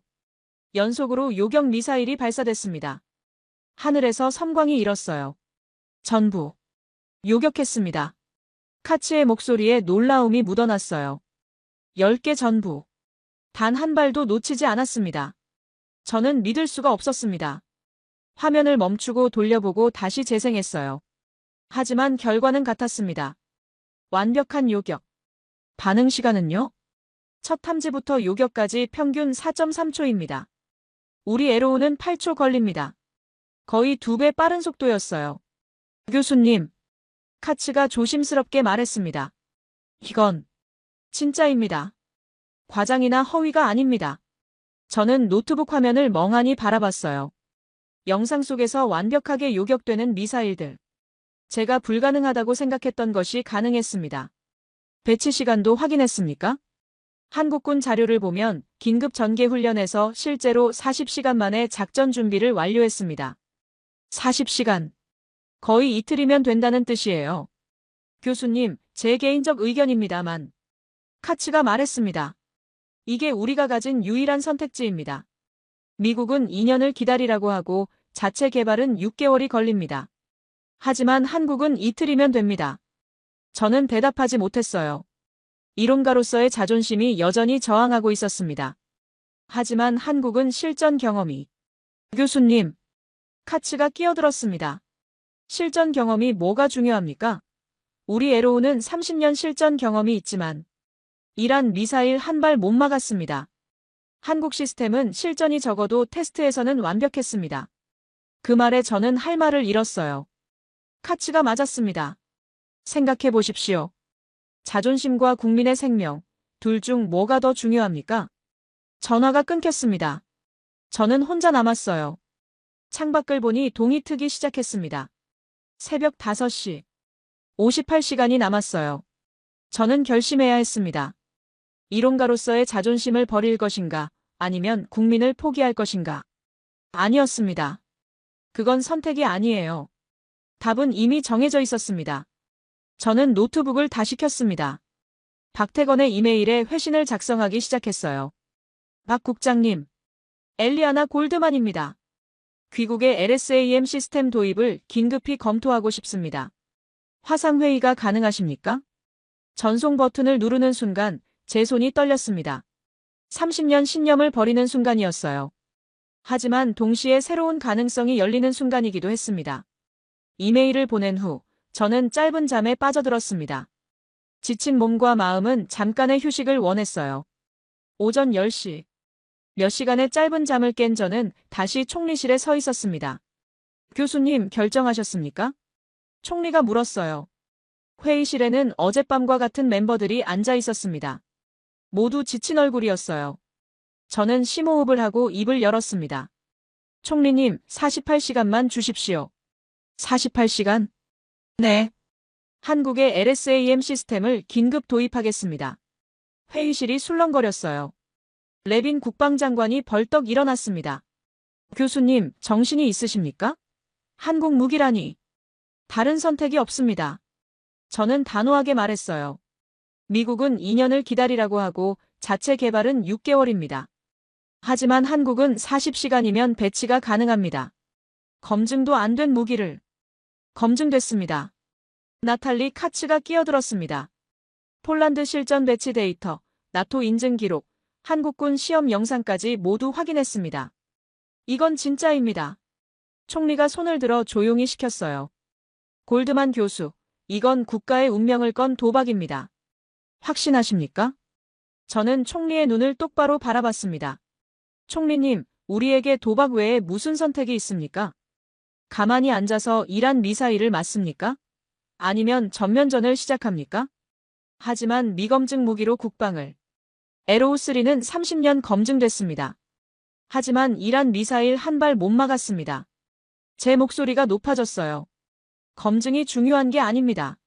연속으로 요격 미사일이 발사됐습니다. 하늘에서 섬광이 일었어요. 전부 요격했습니다. 카츠의 목소리에 놀라움이 묻어났어요. 10개 전부. 단 한 발도 놓치지 않았습니다. 저는 믿을 수가 없었습니다. 화면을 멈추고 돌려보고 다시 재생했어요. 하지만 결과는 같았습니다. 완벽한 요격. 반응 시간은요? 첫 탐지부터 요격까지 평균 4.3초입니다. 우리 에로우는 8초 걸립니다. 거의 2배 빠른 속도였어요. 교수님, 카츠가 조심스럽게 말했습니다. 이건 진짜입니다. 과장이나 허위가 아닙니다. 저는 노트북 화면을 멍하니 바라봤어요. 영상 속에서 완벽하게 요격되는 미사일들. 제가 불가능하다고 생각했던 것이 가능했습니다. 배치 시간도 확인했습니까? 한국군 자료를 보면 긴급 전개 훈련에서 실제로 40시간 만에 작전 준비를 완료했습니다. 40시간. 거의 이틀이면 된다는 뜻이에요. 교수님, 제 개인적 의견입니다만. 카츠가 말했습니다. 이게 우리가 가진 유일한 선택지입니다. 미국은 2년을 기다리라고 하고 자체 개발은 6개월이 걸립니다. 하지만 한국은 이틀이면 됩니다. 저는 대답하지 못했어요. 이론가로서의 자존심이 여전히 저항하고 있었습니다. 하지만 한국은 실전 경험이. 교수님, 카츠가 끼어들었습니다. 실전 경험이 뭐가 중요합니까? 우리 에로우는 30년 실전 경험이 있지만 이란 미사일 한 발 못 막았습니다. 한국 시스템은 실전이 적어도 테스트에서는 완벽했습니다. 그 말에 저는 할 말을 잃었어요. 카츠가 맞았습니다. 생각해 보십시오. 자존심과 국민의 생명, 둘 중 뭐가 더 중요합니까? 전화가 끊겼습니다. 저는 혼자 남았어요. 창밖을 보니 동이 트기 시작했습니다. 새벽 5시. 58시간이 남았어요. 저는 결심해야 했습니다. 이론가로서의 자존심을 버릴 것인가, 아니면 국민을 포기할 것인가. 아니었습니다. 그건 선택이 아니에요. 답은 이미 정해져 있었습니다. 저는 노트북을 다시 켰습니다. 박태건의 이메일에 회신을 작성하기 시작했어요. 박 국장님, 엘리아나 골드만입니다. 귀국의 LSAM 시스템 도입을 긴급히 검토하고 싶습니다. 화상회의가 가능하십니까? 전송 버튼을 누르는 순간 제 손이 떨렸습니다. 30년 신념을 버리는 순간이었어요. 하지만 동시에 새로운 가능성이 열리는 순간이기도 했습니다. 이메일을 보낸 후 저는 짧은 잠에 빠져들었습니다. 지친 몸과 마음은 잠깐의 휴식을 원했어요. 오전 10시. 몇 시간의 짧은 잠을 깬 저는 다시 총리실에 서 있었습니다. 교수님, 결정하셨습니까? 총리가 물었어요. 회의실에는 어젯밤과 같은 멤버들이 앉아 있었습니다. 모두 지친 얼굴이었어요. 저는 심호흡을 하고 입을 열었습니다. 총리님, 48시간만 주십시오. 48시간? 네. 한국의 LSAM 시스템을 긴급 도입하겠습니다. 회의실이 술렁거렸어요. 레빈 국방장관이 벌떡 일어났습니다. 교수님, 정신이 있으십니까? 한국 무기라니. 다른 선택이 없습니다. 저는 단호하게 말했어요. 미국은 2년을 기다리라고 하고 자체 개발은 6개월입니다. 하지만 한국은 40시간이면 배치가 가능합니다. 검증도 안 된 무기를. 검증됐습니다. 나탈리 카츠가 끼어들었습니다. 폴란드 실전 배치 데이터, 나토 인증 기록, 한국군 시험 영상까지 모두 확인했습니다. 이건 진짜입니다. 총리가 손을 들어 조용히 시켰어요. 골드만 교수, 이건 국가의 운명을 건 도박입니다. 확신하십니까? 저는 총리의 눈을 똑바로 바라봤습니다. 총리님, 우리에게 도박 외에 무슨 선택이 있습니까? 가만히 앉아서 이란 미사일을 맞습니까? 아니면 전면전을 시작합니까? 하지만 미검증 무기로 국방을. 에로우3는 30년 검증됐습니다. 하지만 이란 미사일 한 발 못 막았습니다. 제 목소리가 높아졌어요. 검증이 중요한 게 아닙니다.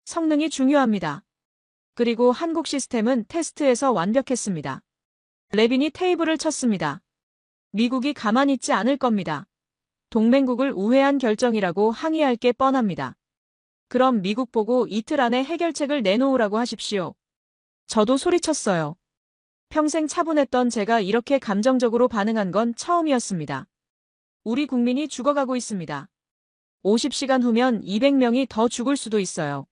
성능이 중요합니다. 그리고 한국 시스템은 테스트에서 완벽했습니다. 레빈이 테이블을 쳤습니다. 미국이 가만히 있지 않을 겁니다. 동맹국을 우회한 결정이라고 항의할 게 뻔합니다. 그럼 미국 보고 이틀 안에 해결책을 내놓으라고 하십시오. 저도 소리쳤어요. 평생 차분했던 제가 이렇게 감정적으로 반응한 건 처음이었습니다. 우리 국민이 죽어가고 있습니다. 50시간 후면 200명이 더 죽을 수도 있어요.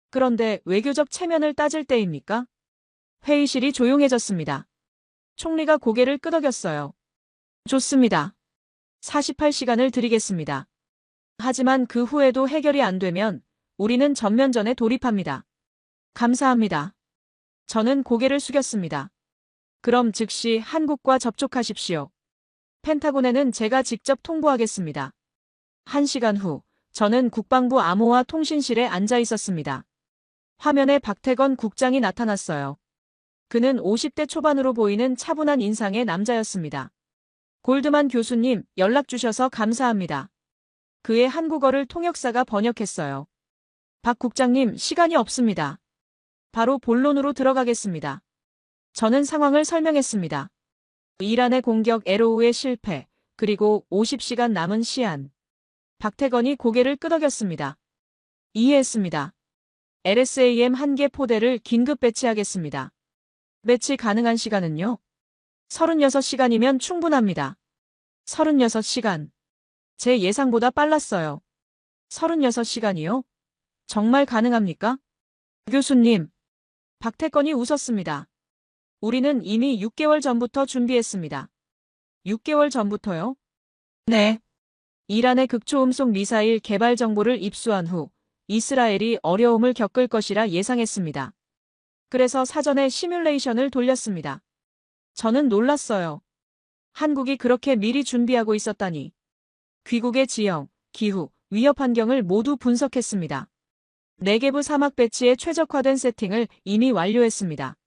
그런데 외교적 체면을 따질 때입니까? 회의실이 조용해졌습니다. 총리가 고개를 끄덕였어요. 좋습니다. 48시간을 드리겠습니다. 하지만 그 후에도 해결이 안 되면 우리는 전면전에 돌입합니다. 감사합니다. 저는 고개를 숙였습니다. 그럼 즉시 한국과 접촉하십시오. 펜타곤에는 제가 직접 통보하겠습니다. 1시간 후, 저는 국방부 암호화 통신실에 앉아 있었습니다. 화면에 박태건 국장이 나타났어요. 그는 50대 초반으로 보이는 차분한 인상의 남자였습니다. 골드만 교수님, 연락 주셔서 감사합니다. 그의 한국어를 통역사가 번역했어요. 박 국장님, 시간이 없습니다. 바로 본론으로 들어가겠습니다. 저는 상황을 설명했습니다. 이란의 공격 에로우의 실패, 그리고 50시간 남은 시한. 박태건이 고개를 끄덕였습니다. 이해했습니다. LSAM 1개 포대를 긴급 배치하겠습니다. 배치 가능한 시간은요? 36시간이면 충분합니다. 36시간. 제 예상보다 빨랐어요. 36시간이요? 정말 가능합니까? 교수님. 박태건이 웃었습니다. 우리는 이미 6개월 전부터 준비했습니다. 6개월 전부터요? 네. 이란의 극초음속 미사일 개발 정보를 입수한 후 이스라엘이 어려움을 겪을 것이라 예상했습니다. 그래서 사전에 시뮬레이션을 돌렸습니다. 저는 놀랐어요. 한국이 그렇게 미리 준비하고 있었다니. 귀국의 지형, 기후, 위협 환경을 모두 분석했습니다. 네게브 사막 배치에 최적화된 세팅을 이미 완료했습니다.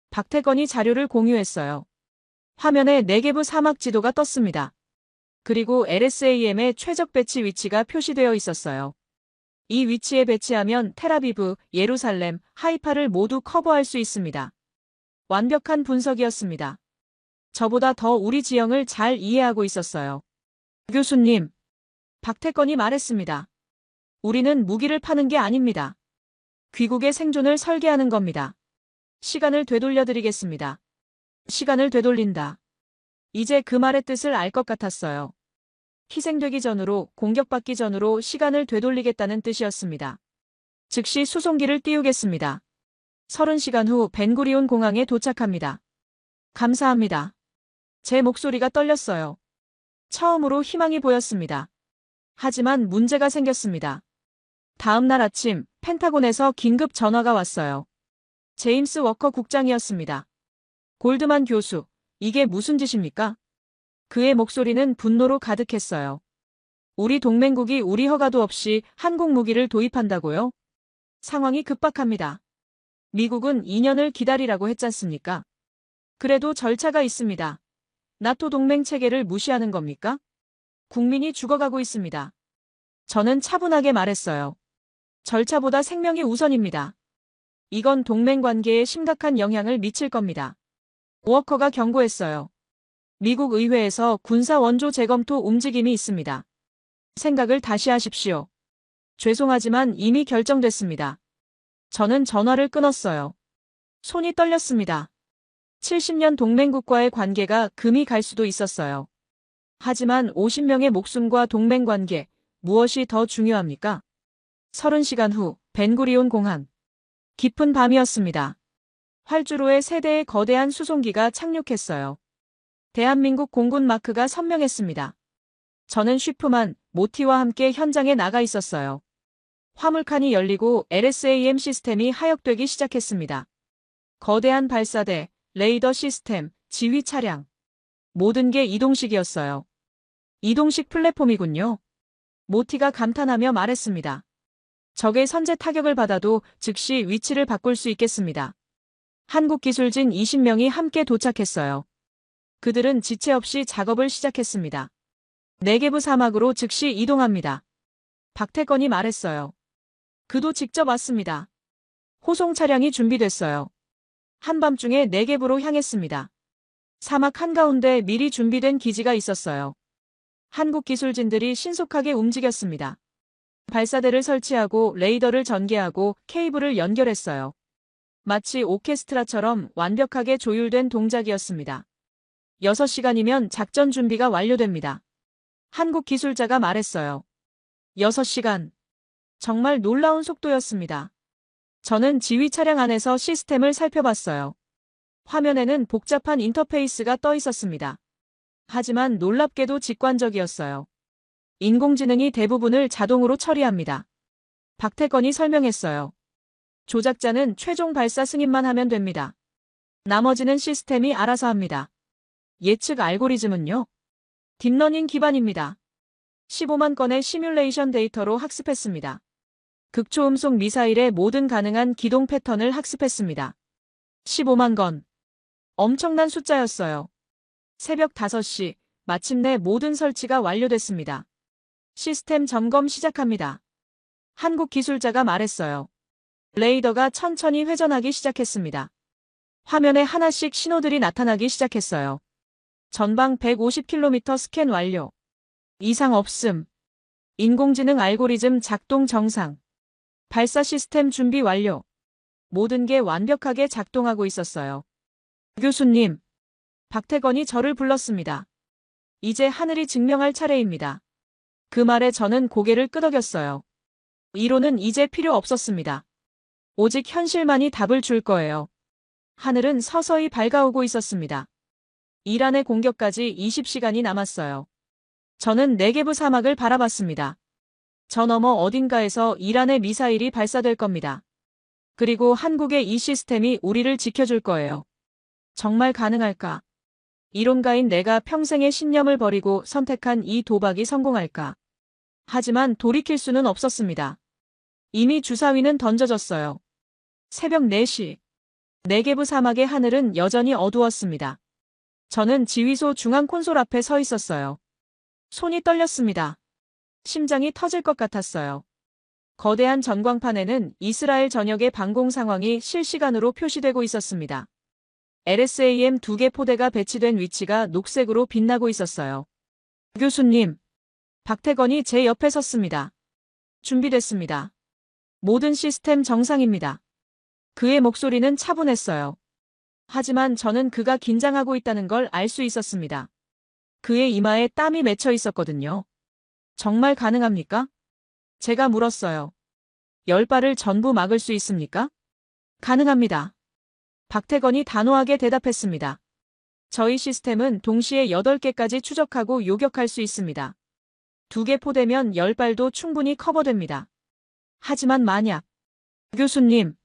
박태건이 자료를 공유했어요. 화면에 네게브 사막 지도가 떴습니다. 그리고 LSAM의 최적 배치 위치가 표시되어 있었어요. 이 위치에 배치하면 텔아비브, 예루살렘, 하이파를 모두 커버할 수 있습니다. 완벽한 분석이었습니다. 저보다 더 우리 지형을 잘 이해하고 있었어요. 교수님, 박태건이 말했습니다. 우리는 무기를 파는 게 아닙니다. 귀국의 생존을 설계하는 겁니다. 시간을 되돌려드리겠습니다. 시간을 되돌린다. 이제 그 말의 뜻을 알 것 같았어요. 희생되기 전으로, 공격받기 전으로 시간을 되돌리겠다는 뜻이었습니다. 즉시 수송기를 띄우겠습니다. 30시간 후 벤구리온 공항에 도착합니다. 감사합니다. 제 목소리가 떨렸어요. 처음으로 희망이 보였습니다. 하지만 문제가 생겼습니다. 다음 날 아침 펜타곤에서 긴급 전화가 왔어요. 제임스 워커 국장이었습니다. 골드만 교수, 이게 무슨 짓입니까? 그의 목소리는 분노로 가득했어요. 우리 동맹국이 우리 허가도 없이 한국 무기를 도입한다고요? 상황이 급박합니다. 미국은 2년을 기다리라고 했잖습니까? 그래도 절차가 있습니다. 나토 동맹 체계를 무시하는 겁니까? 국민이 죽어가고 있습니다. 저는 차분하게 말했어요. 절차보다 생명이 우선입니다. 이건 동맹 관계에 심각한 영향을 미칠 겁니다. 워커가 경고했어요. 미국 의회에서 군사 원조 재검토 움직임이 있습니다. 생각을 다시 하십시오. 죄송하지만 이미 결정됐습니다. 저는 전화를 끊었어요. 손이 떨렸습니다. 70년 동맹국과의 관계가 금이 갈 수도 있었어요. 하지만 50명의 목숨과 동맹 관계, 무엇이 더 중요합니까? 30시간 후, 벤구리온 공항. 깊은 밤이었습니다. 활주로에 세 대의 거대한 수송기가 착륙했어요. 대한민국 공군 마크가 선명했습니다. 저는 쉬프만, 모티와 함께 현장에 나가 있었어요. 화물칸이 열리고 LSAM 시스템이 하역되기 시작했습니다. 거대한 발사대, 레이더 시스템, 지휘 차량. 모든 게 이동식이었어요. 이동식 플랫폼이군요. 모티가 감탄하며 말했습니다. 적의 선제 타격을 받아도 즉시 위치를 바꿀 수 있겠습니다. 한국 기술진 20명이 함께 도착했어요. 그들은 지체 없이 작업을 시작했습니다. 네게브 사막으로 즉시 이동합니다. 박태건이 말했어요. 그도 직접 왔습니다. 호송 차량이 준비됐어요. 한밤중에 네게브로 향했습니다. 사막 한가운데 미리 준비된 기지가 있었어요. 한국 기술진들이 신속하게 움직였습니다. 발사대를 설치하고 레이더를 전개하고 케이블을 연결했어요. 마치 오케스트라처럼 완벽하게 조율된 동작이었습니다. 6시간이면 작전 준비가 완료됩니다. 한국 기술자가 말했어요. 6시간. 정말 놀라운 속도였습니다. 저는 지휘 차량 안에서 시스템을 살펴봤어요. 화면에는 복잡한 인터페이스가 떠 있었습니다. 하지만 놀랍게도 직관적이었어요. 인공지능이 대부분을 자동으로 처리합니다. 박태건이 설명했어요. 조작자는 최종 발사 승인만 하면 됩니다. 나머지는 시스템이 알아서 합니다. 예측 알고리즘은요? 딥러닝 기반입니다. 15만 건의 시뮬레이션 데이터로 학습했습니다. 극초음속 미사일의 모든 가능한 기동 패턴을 학습했습니다. 15만 건. 엄청난 숫자였어요. 새벽 5시, 마침내 모든 설치가 완료됐습니다. 시스템 점검 시작합니다. 한국 기술자가 말했어요. 레이더가 천천히 회전하기 시작했습니다. 화면에 하나씩 신호들이 나타나기 시작했어요. 전방 150km 스캔 완료. 이상 없음. 인공지능 알고리즘 작동 정상. 발사 시스템 준비 완료. 모든 게 완벽하게 작동하고 있었어요. 교수님. 박태건이 저를 불렀습니다. 이제 하늘이 증명할 차례입니다. 그 말에 저는 고개를 끄덕였어요. 이론은 이제 필요 없었습니다. 오직 현실만이 답을 줄 거예요. 하늘은 서서히 밝아오고 있었습니다. 이란의 공격까지 20시간이 남았어요. 저는 네게브 사막을 바라봤습니다. 저 너머 어딘가에서 이란의 미사일이 발사될 겁니다. 그리고 한국의 이 시스템이 우리를 지켜줄 거예요. 정말 가능할까? 이론가인 내가 평생의 신념을 버리고 선택한 이 도박이 성공할까? 하지만 돌이킬 수는 없었습니다. 이미 주사위는 던져졌어요. 새벽 4시. 네게브 사막의 하늘은 여전히 어두웠습니다. 저는 지휘소 중앙 콘솔 앞에 서 있었어요. 손이 떨렸습니다. 심장이 터질 것 같았어요. 거대한 전광판에는 이스라엘 전역의 방공 상황이 실시간으로 표시되고 있었습니다. LSAM 2개 포대가 배치된 위치가 녹색으로 빛나고 있었어요. 교수님. 박태건이 제 옆에 섰습니다. 준비됐습니다. 모든 시스템 정상입니다. 그의 목소리는 차분했어요. 하지만 저는 그가 긴장하고 있다는 걸 알 수 있었습니다. 그의 이마에 땀이 맺혀 있었거든요. 정말 가능합니까? 제가 물었어요. 10발을 전부 막을 수 있습니까? 가능합니다. 박태건이 단호하게 대답했습니다. 저희 시스템은 동시에 8개까지 추적하고 요격할 수 있습니다. 2개 포대면 10발도 충분히 커버됩니다. 하지만 만약 교수님,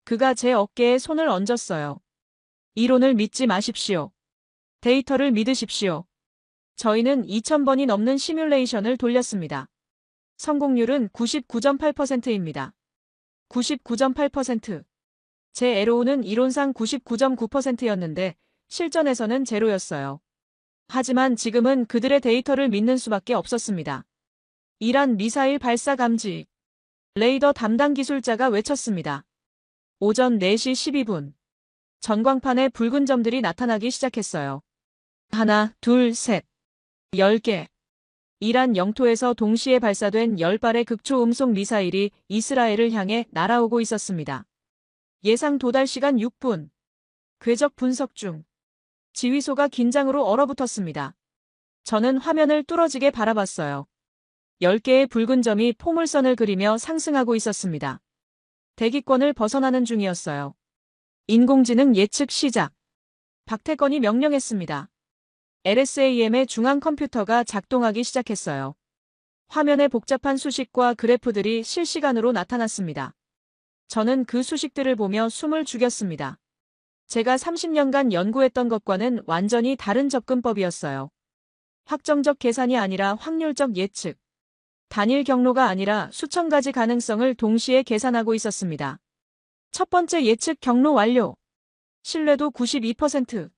그가 제 어깨에 손을 얹었어요. 이론을 믿지 마십시오. 데이터를 믿으십시오. 저희는 2000번이 넘는 시뮬레이션을 돌렸습니다. 성공률은 99.8%입니다. 99.8%. 제 LO는 이론상 99.9%였는데 실전에서는 제로였어요. 하지만 지금은 그들의 데이터를 믿는 수밖에 없었습니다. 이란 미사일 발사 감지. 레이더 담당 기술자가 외쳤습니다. 오전 4시 12분. 전광판에 붉은 점들이 나타나기 시작했어요. 하나, 둘, 셋. 10개. 이란 영토에서 동시에 발사된 10발의 극초음속 미사일이 이스라엘을 향해 날아오고 있었습니다. 예상 도달 시간 6분. 궤적 분석 중. 지휘소가 긴장으로 얼어붙었습니다. 저는 화면을 뚫어지게 바라봤어요. 10개의 붉은 점이 포물선을 그리며 상승하고 있었습니다. 대기권을 벗어나는 중이었어요. 인공지능 예측 시작. 박태건이 명령했습니다. LSAM의 중앙 컴퓨터가 작동하기 시작했어요. 화면에 복잡한 수식과 그래프들이 실시간으로 나타났습니다. 저는 그 수식들을 보며 숨을 죽였습니다. 제가 30년간 연구했던 것과는 완전히 다른 접근법이었어요. 확정적 계산이 아니라 확률적 예측. 단일 경로가 아니라 수천 가지 가능성을 동시에 계산하고 있었습니다. 첫 번째 예측 경로 완료. 신뢰도 92%.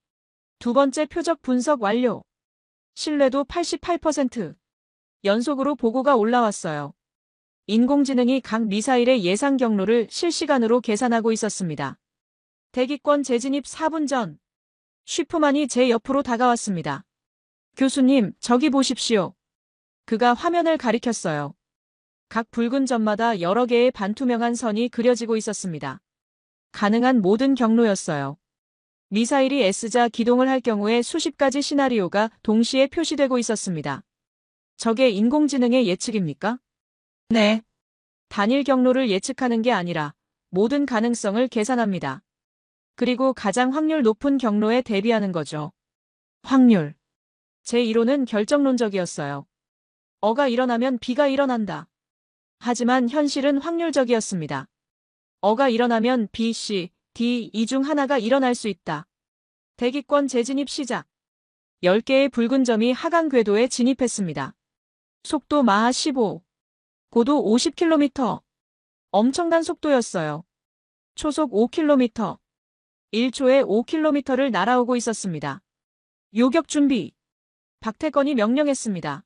두 번째 표적 분석 완료. 신뢰도 88%. 연속으로 보고가 올라왔어요. 인공지능이 각 미사일의 예상 경로를 실시간으로 계산하고 있었습니다. 대기권 재진입 4분 전. 쉬프만이 제 옆으로 다가왔습니다. 교수님, 저기 보십시오. 그가 화면을 가리켰어요. 각 붉은 점마다 여러 개의 반투명한 선이 그려지고 있었습니다. 가능한 모든 경로였어요. 미사일이 S자 기동을 할 경우에 수십 가지 시나리오가 동시에 표시되고 있었습니다. 저게 인공지능의 예측입니까? 네. 단일 경로를 예측하는 게 아니라 모든 가능성을 계산합니다. 그리고 가장 확률 높은 경로에 대비하는 거죠. 확률. 제 이론은 결정론적이었어요. 어가 일어나면 B가 일어난다. 하지만 현실은 확률적이었습니다. 어가 일어나면 B, C, D 이 중 하나가 일어날 수 있다. 대기권 재진입 시작. 10개의 붉은 점이 하강 궤도에 진입했습니다. 속도 마하 15. 고도 50km. 엄청난 속도였어요. 초속 5km. 1초에 5km를 날아오고 있었습니다. 요격 준비. 박태건이 명령했습니다.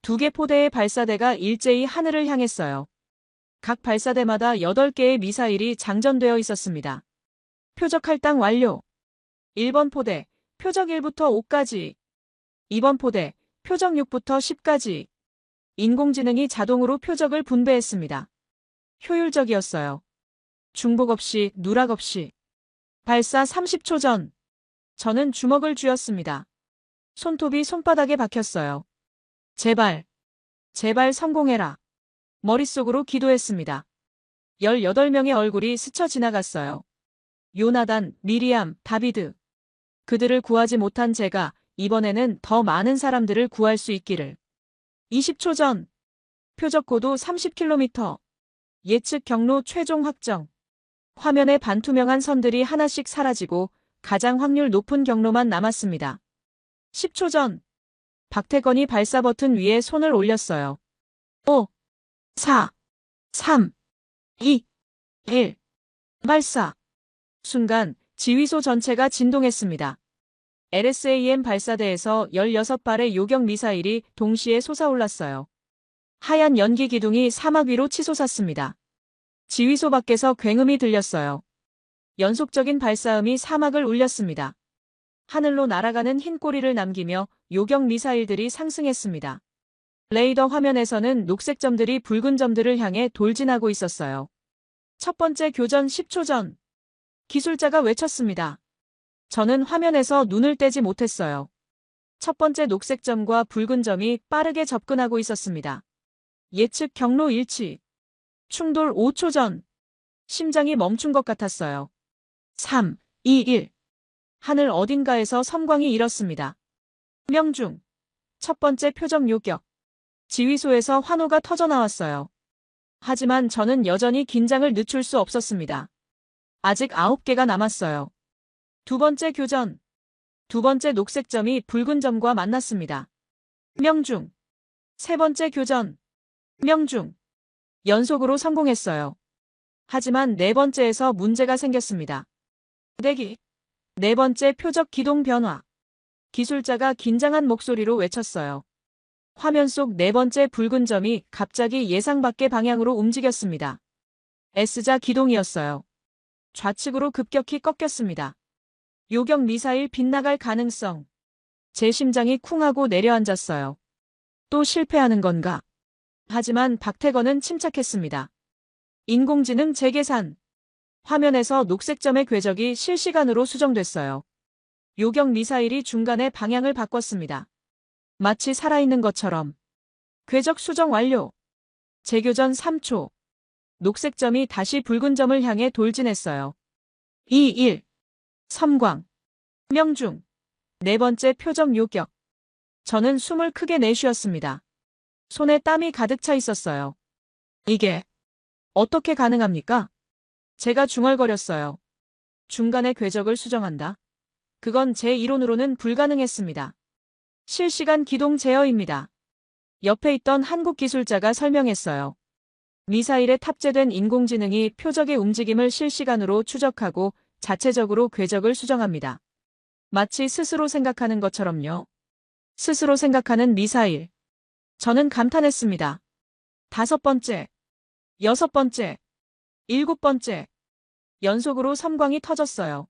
2개 포대의 발사대가 일제히 하늘을 향했어요. 각 발사대마다 8개의 미사일이 장전되어 있었습니다. 표적 할당 완료. 1번 포대, 표적 1부터 5까지. 2번 포대, 표적 6부터 10까지. 인공지능이 자동으로 표적을 분배했습니다. 효율적이었어요. 중복 없이, 누락 없이. 발사 30초 전. 저는 주먹을 쥐었습니다. 손톱이 손바닥에 박혔어요. 제발. 제발 성공해라. 머릿속으로 기도했습니다. 18명의 얼굴이 스쳐 지나갔어요. 요나단, 미리암, 다비드. 그들을 구하지 못한 제가 이번에는 더 많은 사람들을 구할 수 있기를. 20초 전. 표적 고도 30km. 예측 경로 최종 확정. 화면에 반투명한 선들이 하나씩 사라지고 가장 확률 높은 경로만 남았습니다. 10초 전. 박태건이 발사 버튼 위에 손을 올렸어요. 5, 4, 3, 2, 1. 발사. 순간 지휘소 전체가 진동했습니다. LSAM 발사대에서 16발의 요격 미사일이 동시에 솟아올랐어요. 하얀 연기 기둥이 사막 위로 치솟았습니다. 지휘소 밖에서 굉음이 들렸어요. 연속적인 발사음이 사막을 울렸습니다. 하늘로 날아가는 흰 꼬리를 남기며 요격 미사일들이 상승했습니다. 레이더 화면에서는 녹색 점들이 붉은 점들을 향해 돌진하고 있었어요. 첫 번째 교전 10초 전. 기술자가 외쳤습니다. 저는 화면에서 눈을 떼지 못했어요. 첫 번째 녹색 점과 붉은 점이 빠르게 접근하고 있었습니다. 예측 경로 일치. 충돌 5초 전. 심장이 멈춘 것 같았어요. 3, 2, 1. 하늘 어딘가에서 섬광이 일었습니다. 명중. 첫 번째 표적 요격. 지휘소에서 환호가 터져 나왔어요. 하지만 저는 여전히 긴장을 늦출 수 없었습니다. 아직 9개가 남았어요. 두 번째 교전. 두 번째 녹색 점이 붉은 점과 만났습니다. 명중. 세 번째 교전. 명중. 연속으로 성공했어요. 하지만 네 번째에서 문제가 생겼습니다. 대기. 네 번째 표적 기동 변화. 기술자가 긴장한 목소리로 외쳤어요. 화면 속 네 번째 붉은 점이 갑자기 예상 밖의 방향으로 움직였습니다. S자 기동이었어요. 좌측으로 급격히 꺾였습니다. 요격 미사일 빗나갈 가능성. 제 심장이 쿵하고 내려앉았어요. 또 실패하는 건가? 하지만 박태건은 침착했습니다. 인공지능 재계산. 화면에서 녹색점의 궤적이 실시간으로 수정됐어요. 요격 미사일이 중간에 방향을 바꿨습니다. 마치 살아있는 것처럼. 궤적 수정 완료. 재교전 3초. 녹색점이 다시 붉은 점을 향해 돌진했어요. 2, 1. 섬광. 명중. 네 번째 표적 요격. 저는 숨을 크게 내쉬었습니다. 손에 땀이 가득 차 있었어요. 이게 어떻게 가능합니까? 제가 중얼거렸어요. 중간에 궤적을 수정한다. 그건 제 이론으로는 불가능했습니다. 실시간 기동 제어입니다. 옆에 있던 한국 기술자가 설명했어요. 미사일에 탑재된 인공지능이 표적의 움직임을 실시간으로 추적하고 자체적으로 궤적을 수정합니다. 마치 스스로 생각하는 것처럼요. 스스로 생각하는 미사일. 저는 감탄했습니다. 5번째, 6번째, 7번째. 연속으로 섬광이 터졌어요.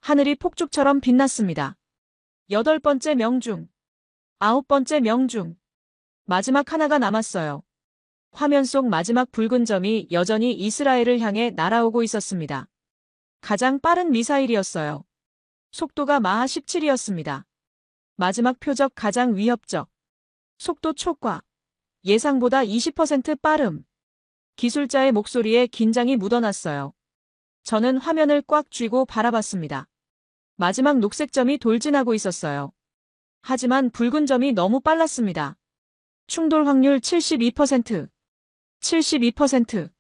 하늘이 폭죽처럼 빛났습니다. 8번째 명중. 9번째 명중. 마지막 하나가 남았어요. 화면 속 마지막 붉은 점이 여전히 이스라엘을 향해 날아오고 있었습니다. 가장 빠른 미사일이었어요. 속도가 마하 17이었습니다. 마지막 표적 가장 위협적. 속도 초과. 예상보다 20% 빠름. 기술자의 목소리에 긴장이 묻어났어요. 저는 화면을 꽉 쥐고 바라봤습니다. 마지막 녹색 점이 돌진하고 있었어요. 하지만 붉은 점이 너무 빨랐습니다. 충돌 확률 72%. 72%.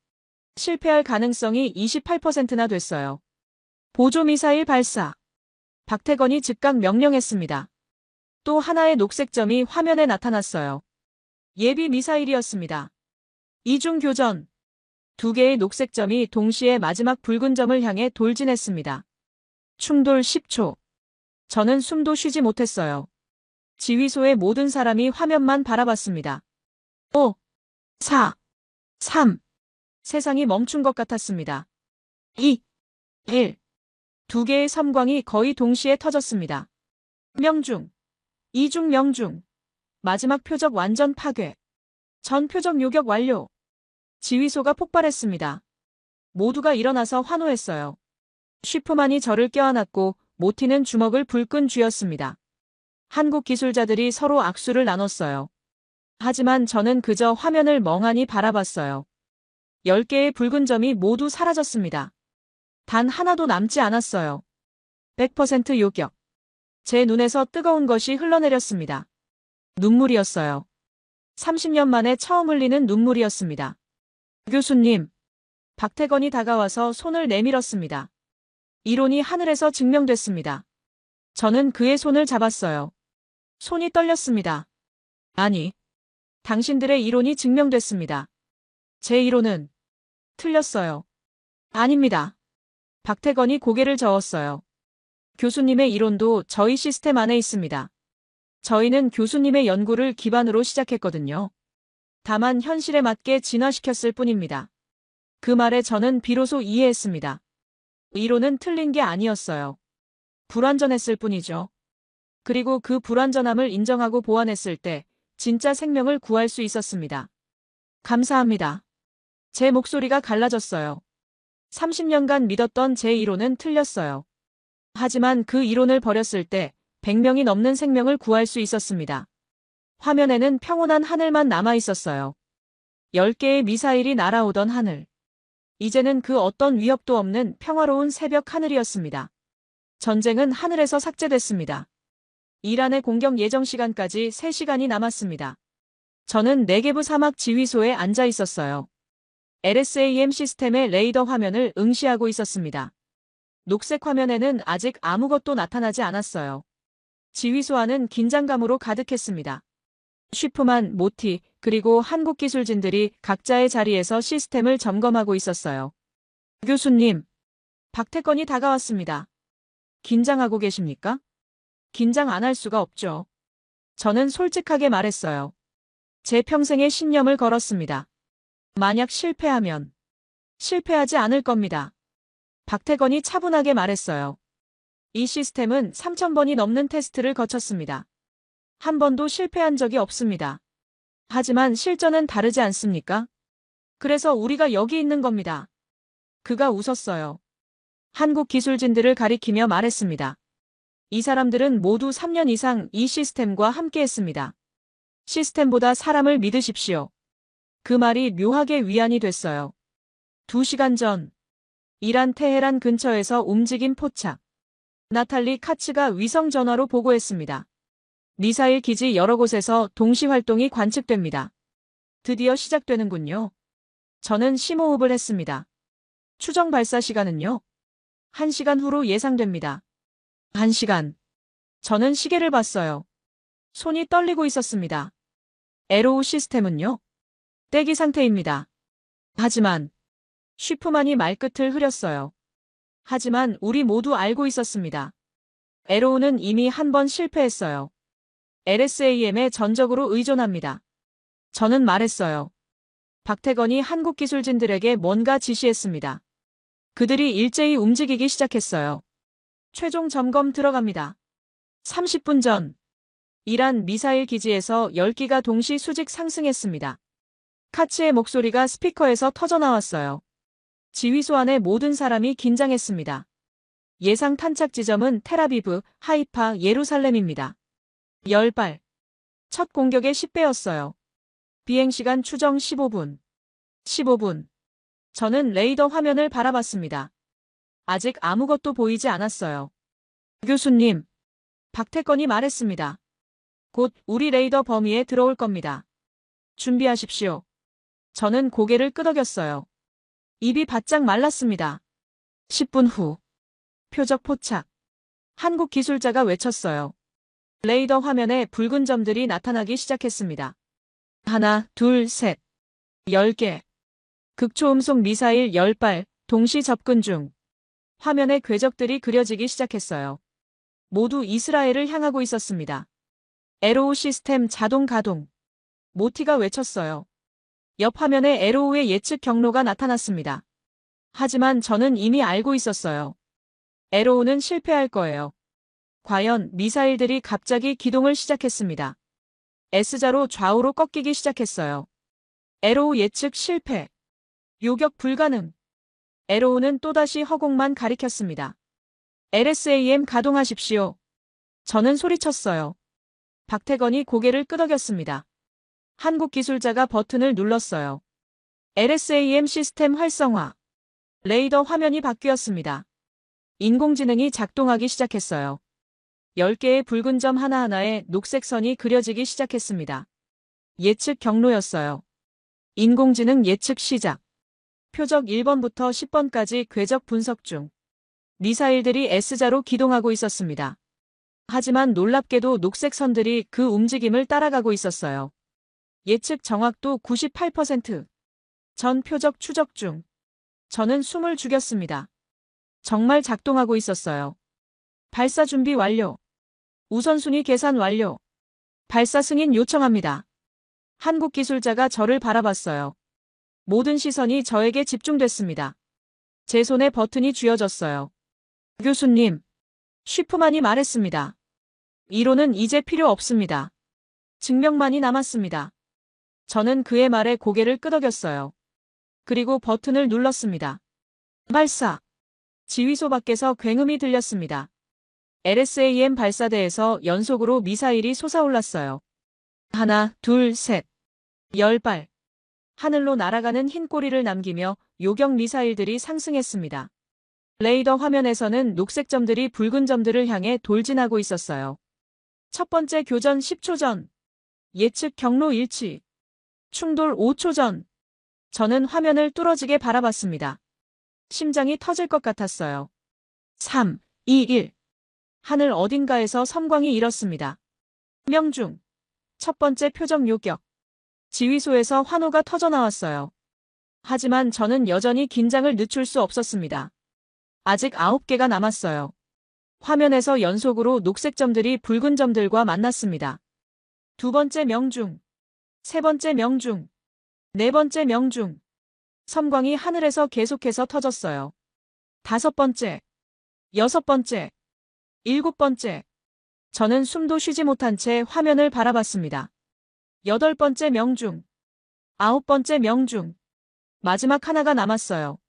실패할 가능성이 28%나 됐어요. 보조미사일 발사. 박태건이 즉각 명령했습니다. 또 하나의 녹색 점이 화면에 나타났어요. 예비 미사일이었습니다. 이중 교전. 2개의 녹색 점이 동시에 마지막 붉은 점을 향해 돌진했습니다. 충돌 10초. 저는 숨도 쉬지 못했어요. 지휘소의 모든 사람이 화면만 바라봤습니다. 5, 4, 3. 세상이 멈춘 것 같았습니다. 2, 1. 2개의 섬광이 거의 동시에 터졌습니다. 명중. 이중 명중. 마지막 표적 완전 파괴. 전 표적 요격 완료. 지휘소가 폭발했습니다. 모두가 일어나서 환호했어요. 쉬프만이 저를 껴안았고 모티는 주먹을 불끈 쥐었습니다. 한국 기술자들이 서로 악수를 나눴어요. 하지만 저는 그저 화면을 멍하니 바라봤어요. 10개의 붉은 점이 모두 사라졌습니다. 단 하나도 남지 않았어요. 100% 요격. 제 눈에서 뜨거운 것이 흘러내렸습니다. 눈물이었어요. 30년 만에 처음 흘리는 눈물이었습니다. 교수님. 박태건이 다가와서 손을 내밀었습니다. 이론이 하늘에서 증명됐습니다. 저는 그의 손을 잡았어요. 손이 떨렸습니다. 아니, 당신들의 이론이 증명됐습니다. 제 이론은 틀렸어요. 아닙니다. 박태건이 고개를 저었어요. 교수님의 이론도 저희 시스템 안에 있습니다. 저희는 교수님의 연구를 기반으로 시작했거든요. 다만 현실에 맞게 진화시켰을 뿐입니다. 그 말에 저는 비로소 이해했습니다. 이론은 틀린 게 아니었어요. 불완전했을 뿐이죠. 그리고 그 불완전함을 인정하고 보완했을 때 진짜 생명을 구할 수 있었습니다. 감사합니다. 제 목소리가 갈라졌어요. 30년간 믿었던 제 이론은 틀렸어요. 하지만 그 이론을 버렸을 때 100명이 넘는 생명을 구할 수 있었습니다. 화면에는 평온한 하늘만 남아 있었어요. 10개의 미사일이 날아오던 하늘. 이제는 그 어떤 위협도 없는 평화로운 새벽 하늘이었습니다. 전쟁은 하늘에서 삭제됐습니다. 이란의 공격 예정 시간까지 3시간이 남았습니다. 저는 네게브 사막 지휘소에 앉아 있었어요. LSAM 시스템의 레이더 화면을 응시하고 있었습니다. 녹색 화면에는 아직 아무것도 나타나지 않았어요. 지휘소 안은 긴장감으로 가득했습니다. 쉬프만, 모티, 그리고 한국 기술진들이 각자의 자리에서 시스템을 점검하고 있었어요. 교수님, 박태건이 다가왔습니다. 긴장하고 계십니까? 긴장 안 할 수가 없죠. 저는 솔직하게 말했어요. 제 평생의 신념을 걸었습니다. 만약 실패하면 실패하지 않을 겁니다. 박태건이 차분하게 말했어요. 이 시스템은 3,000번이 넘는 테스트를 거쳤습니다. 한 번도 실패한 적이 없습니다. 하지만 실전은 다르지 않습니까? 그래서 우리가 여기 있는 겁니다. 그가 웃었어요. 한국 기술진들을 가리키며 말했습니다. 이 사람들은 모두 3년 이상 이 시스템과 함께했습니다. 시스템보다 사람을 믿으십시오. 그 말이 묘하게 위안이 됐어요. 2시간 전, 이란 테헤란 근처에서 움직인 포착. 나탈리 카츠가 위성 전화로 보고했습니다. 미사일 기지 여러 곳에서 동시 활동이 관측됩니다. 드디어 시작되는군요. 저는 심호흡을 했습니다. 추정 발사 시간은요? 1시간 후로 예상됩니다. 1시간. 저는 시계를 봤어요. 손이 떨리고 있었습니다. 에로우 시스템은요? 대기 상태입니다. 하지만 쉬프만이 말끝을 흐렸어요. 하지만 우리 모두 알고 있었습니다. 에로우는 이미 한 번 실패했어요. LSAM에 전적으로 의존합니다. 저는 말했어요. 박태건이 한국 기술진들에게 뭔가 지시했습니다. 그들이 일제히 움직이기 시작했어요. 최종 점검 들어갑니다. 30분 전, 이란 미사일 기지에서 10기가 동시 수직 상승했습니다. 카츠의 목소리가 스피커에서 터져나왔어요. 지휘소 안의 모든 사람이 긴장했습니다. 예상 탄착 지점은 텔아비브, 하이파, 예루살렘입니다. 10발. 첫 공격의 10배였어요. 비행시간 추정 15분. 15분. 저는 레이더 화면을 바라봤습니다. 아직 아무것도 보이지 않았어요. 교수님, 박태건이 말했습니다. 곧 우리 레이더 범위에 들어올 겁니다. 준비하십시오. 저는 고개를 끄덕였어요. 입이 바짝 말랐습니다. 10분 후. 표적 포착. 한국 기술자가 외쳤어요. 레이더 화면에 붉은 점들이 나타나기 시작했습니다. 하나, 둘, 셋. 10개. 극초음속 미사일 10발, 동시 접근 중. 화면에 궤적들이 그려지기 시작했어요. 모두 이스라엘을 향하고 있었습니다. 에로우 시스템 자동 가동. 모티가 외쳤어요. 옆 화면에 에로우의 예측 경로가 나타났습니다. 하지만 저는 이미 알고 있었어요. 에로우는 실패할 거예요. 과연 미사일들이 갑자기 기동을 시작했습니다. S자로 좌우로 꺾이기 시작했어요. 에로우 예측 실패. 요격 불가능. 에로우는 또다시 허공만 가리켰습니다. LSAM 가동하십시오. 저는 소리쳤어요. 박태건이 고개를 끄덕였습니다. 한국 기술자가 버튼을 눌렀어요. LSAM 시스템 활성화. 레이더 화면이 바뀌었습니다. 인공지능이 작동하기 시작했어요. 10개의 붉은 점 하나하나에 녹색 선이 그려지기 시작했습니다. 예측 경로였어요. 인공지능 예측 시작. 표적 1번부터 10번까지 궤적 분석 중. 미사일들이 S자로 기동하고 있었습니다. 하지만 놀랍게도 녹색 선들이 그 움직임을 따라가고 있었어요. 예측 정확도 98%. 전 표적 추적 중. 저는 숨을 죽였습니다. 정말 작동하고 있었어요. 발사 준비 완료. 우선순위 계산 완료. 발사 승인 요청합니다. 한국 기술자가 저를 바라봤어요. 모든 시선이 저에게 집중됐습니다. 제 손에 버튼이 쥐어졌어요. 교수님, 쉬프만이 말했습니다. 이론은 이제 필요 없습니다. 증명만이 남았습니다. 저는 그의 말에 고개를 끄덕였어요. 그리고 버튼을 눌렀습니다. 발사. 지휘소 밖에서 굉음이 들렸습니다. LSAM 발사대에서 연속으로 미사일이 솟아올랐어요. 하나, 둘, 셋. 10발. 하늘로 날아가는 흰 꼬리를 남기며 요격 미사일들이 상승했습니다. 레이더 화면에서는 녹색 점들이 붉은 점들을 향해 돌진하고 있었어요. 첫 번째 교전 10초 전. 예측 경로 일치. 충돌 5초 전. 저는 화면을 뚫어지게 바라봤습니다. 심장이 터질 것 같았어요. 3, 2, 1. 하늘 어딘가에서 섬광이 일었습니다. 명중. 첫 번째 표적 요격. 지휘소에서 환호가 터져나왔어요. 하지만 저는 여전히 긴장을 늦출 수 없었습니다. 아직 9개가 남았어요. 화면에서 연속으로 녹색 점들이 붉은 점들과 만났습니다. 두 번째 명중. 세 번째 명중. 네 번째 명중. 섬광이 하늘에서 계속해서 터졌어요. 다섯 번째. 여섯 번째. 일곱 번째. 저는 숨도 쉬지 못한 채 화면을 바라봤습니다. 여덟 번째 명중. 아홉 번째 명중. 마지막 하나가 남았어요.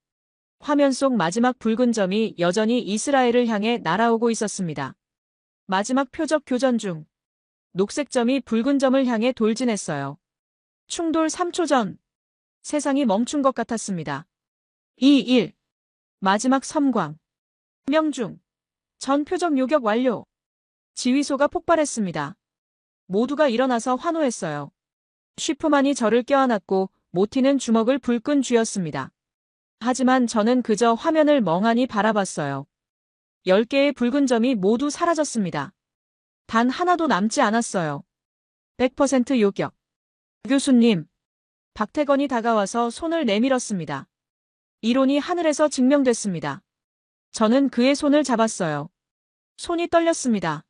화면 속 마지막 붉은 점이 여전히 이스라엘을 향해 날아오고 있었습니다. 마지막 표적 교전 중. 녹색 점이 붉은 점을 향해 돌진했어요. 충돌 3초 전. 세상이 멈춘 것 같았습니다. 2, 1. 마지막 섬광. 명중. 전 표적 요격 완료. 지휘소가 폭발했습니다. 모두가 일어나서 환호했어요. 쉬프만이 저를 껴안았고 모티는 주먹을 불끈 쥐었습니다. 하지만 저는 그저 화면을 멍하니 바라봤어요. 10개의 붉은 점이 모두 사라졌습니다. 단 하나도 남지 않았어요. 100% 요격. 교수님. 박태건이 다가와서 손을 내밀었습니다. 이론이 하늘에서 증명됐습니다. 저는 그의 손을 잡았어요. 손이 떨렸습니다.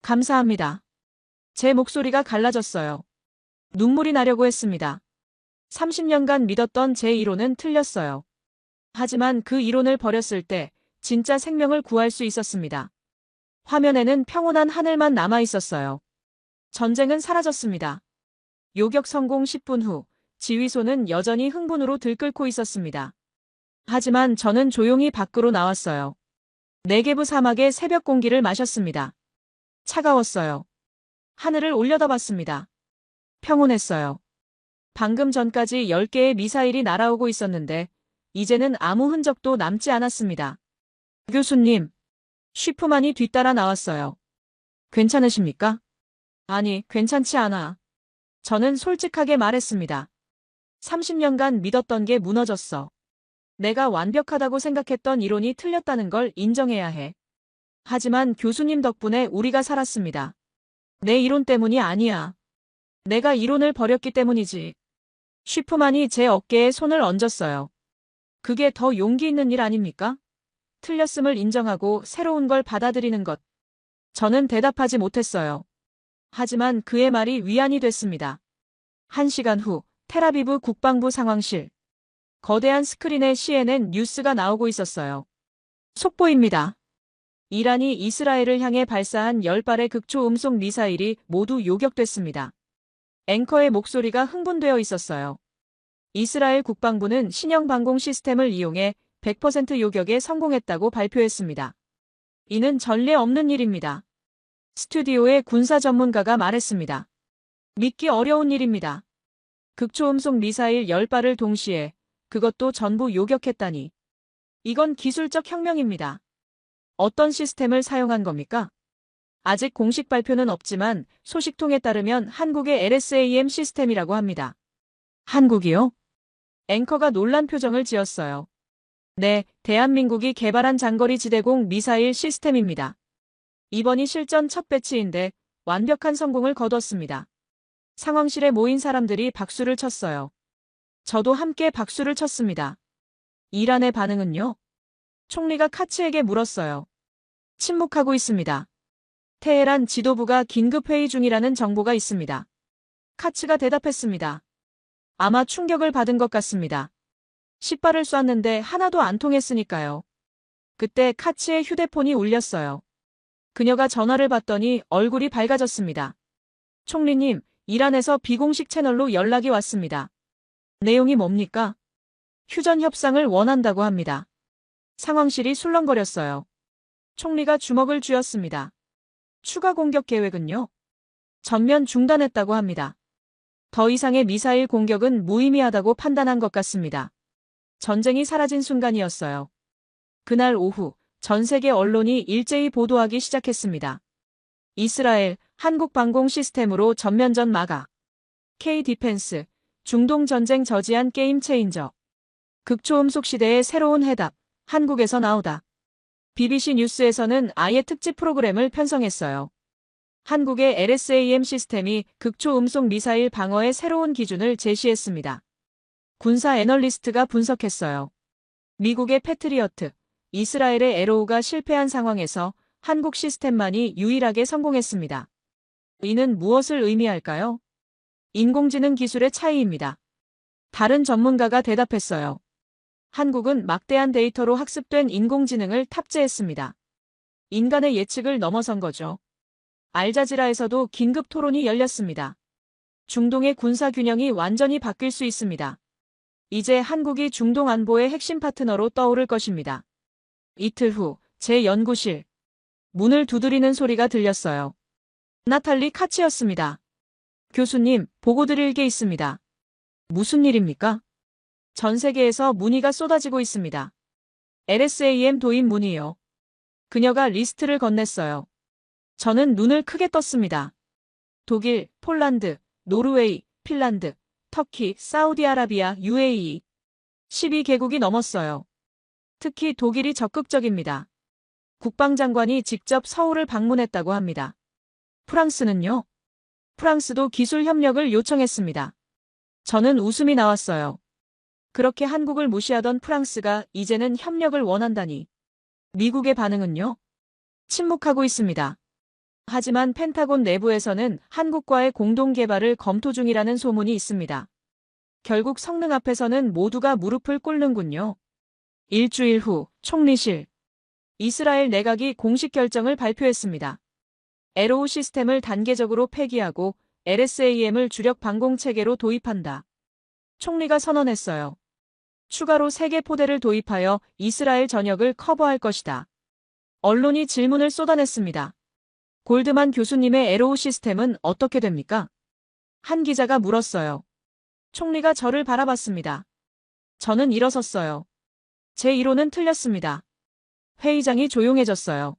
감사합니다. 제 목소리가 갈라졌어요. 눈물이 나려고 했습니다. 30년간 믿었던 제 이론은 틀렸어요. 하지만 그 이론을 버렸을 때 진짜 생명을 구할 수 있었습니다. 화면에는 평온한 하늘만 남아 있었어요. 전쟁은 사라졌습니다. 요격 성공 10분 후 지휘소는 여전히 흥분으로 들끓고 있었습니다. 하지만 저는 조용히 밖으로 나왔어요. 네게브 사막의 새벽 공기를 마셨습니다. 차가웠어요. 하늘을 올려다봤습니다. 평온했어요. 방금 전까지 10개의 미사일이 날아오고 있었는데 이제는 아무 흔적도 남지 않았습니다. 교수님, 쉬프만이 뒤따라 나왔어요. 괜찮으십니까? 아니, 괜찮지 않아. 저는 솔직하게 말했습니다. 30년간 믿었던 게 무너졌어. 내가 완벽하다고 생각했던 이론이 틀렸다는 걸 인정해야 해. 하지만 교수님 덕분에 우리가 살았습니다. 내 이론 때문이 아니야. 내가 이론을 버렸기 때문이지. 쉬프만이 제 어깨에 손을 얹었어요. 그게 더 용기 있는 일 아닙니까? 틀렸음을 인정하고 새로운 걸 받아들이는 것. 저는 대답하지 못했어요. 하지만 그의 말이 위안이 됐습니다. 1시간 후 텔아비브 국방부 상황실. 거대한 스크린에 CNN 뉴스가 나오고 있었어요. 속보입니다. 이란이 이스라엘을 향해 발사한 10발의 극초음속 미사일이 모두 요격됐습니다. 앵커의 목소리가 흥분되어 있었어요. 이스라엘 국방부는 신형 방공 시스템을 이용해 100% 요격에 성공했다고 발표했습니다. 이는 전례 없는 일입니다. 스튜디오의 군사 전문가가 말했습니다. 믿기 어려운 일입니다. 극초음속 미사일 10발을 동시에 그것도 전부 요격했다니. 이건 기술적 혁명입니다. 어떤 시스템을 사용한 겁니까? 아직 공식 발표는 없지만 소식통에 따르면 한국의 LSAM 시스템이라고 합니다. 한국이요? 앵커가 놀란 표정을 지었어요. 네, 대한민국이 개발한 장거리 지대공 미사일 시스템입니다. 이번이 실전 첫 배치인데 완벽한 성공을 거뒀습니다. 상황실에 모인 사람들이 박수를 쳤어요. 저도 함께 박수를 쳤습니다. 이란의 반응은요? 총리가 카츠에게 물었어요. 침묵하고 있습니다. 테헤란 지도부가 긴급회의 중이라는 정보가 있습니다. 카츠가 대답했습니다. 아마 충격을 받은 것 같습니다. 10발을 쐈는데 하나도 안 통했으니까요. 그때 카츠의 휴대폰이 울렸어요. 그녀가 전화를 받더니 얼굴이 밝아졌습니다. 총리님, 이란에서 비공식 채널로 연락이 왔습니다. 내용이 뭡니까? 휴전 협상을 원한다고 합니다. 상황실이 술렁거렸어요. 총리가 주먹을 쥐었습니다. 추가 공격 계획은요? 전면 중단했다고 합니다. 더 이상의 미사일 공격은 무의미하다고 판단한 것 같습니다. 전쟁이 사라진 순간이었어요. 그날 오후 전 세계 언론이 일제히 보도하기 시작했습니다. 이스라엘, 한국 방공 시스템으로 전면전 마가. K-디펜스, 중동 전쟁 저지한 게임 체인저. 극초음속 시대의 새로운 해답, 한국에서 나오다. BBC 뉴스에서는 아예 특집 프로그램을 편성했어요. 한국의 LSAM 시스템이 극초음속 미사일 방어의 새로운 기준을 제시했습니다. 군사 애널리스트가 분석했어요. 미국의 패트리어트, 이스라엘의 에로우가 실패한 상황에서 한국 시스템만이 유일하게 성공했습니다. 이는 무엇을 의미할까요? 인공지능 기술의 차이입니다. 다른 전문가가 대답했어요. 한국은 막대한 데이터로 학습된 인공지능을 탑재했습니다. 인간의 예측을 넘어선 거죠. 알자지라에서도 긴급 토론이 열렸습니다. 중동의 군사 균형이 완전히 바뀔 수 있습니다. 이제 한국이 중동 안보의 핵심 파트너로 떠오를 것입니다. 이틀 후 제 연구실. 문을 두드리는 소리가 들렸어요. 나탈리 카치였습니다. 교수님, 보고 드릴 게 있습니다. 무슨 일입니까? 전 세계에서 문의가 쏟아지고 있습니다. LSAM 도입 문의요. 그녀가 리스트를 건넸어요. 저는 눈을 크게 떴습니다. 독일, 폴란드, 노르웨이, 핀란드, 터키, 사우디아라비아, UAE. 12개국이 넘었어요. 특히 독일이 적극적입니다. 국방장관이 직접 서울을 방문했다고 합니다. 프랑스는요? 프랑스도 기술 협력을 요청했습니다. 저는 웃음이 나왔어요. 그렇게 한국을 무시하던 프랑스가 이제는 협력을 원한다니. 미국의 반응은요? 침묵하고 있습니다. 하지만 펜타곤 내부에서는 한국과의 공동 개발을 검토 중이라는 소문이 있습니다. 결국 성능 앞에서는 모두가 무릎을 꿇는군요. 일주일 후 총리실. 이스라엘 내각이 공식 결정을 발표했습니다. 에로우 시스템을 단계적으로 폐기하고 LSAM을 주력 방공 체계로 도입한다. 총리가 선언했어요. 추가로 3개 포대를 도입하여 이스라엘 전역을 커버할 것이다. 언론이 질문을 쏟아냈습니다. 골드만 교수님의 에로우 시스템은 어떻게 됩니까? 한 기자가 물었어요. 총리가 저를 바라봤습니다. 저는 일어섰어요. 제 이론은 틀렸습니다. 회의장이 조용해졌어요.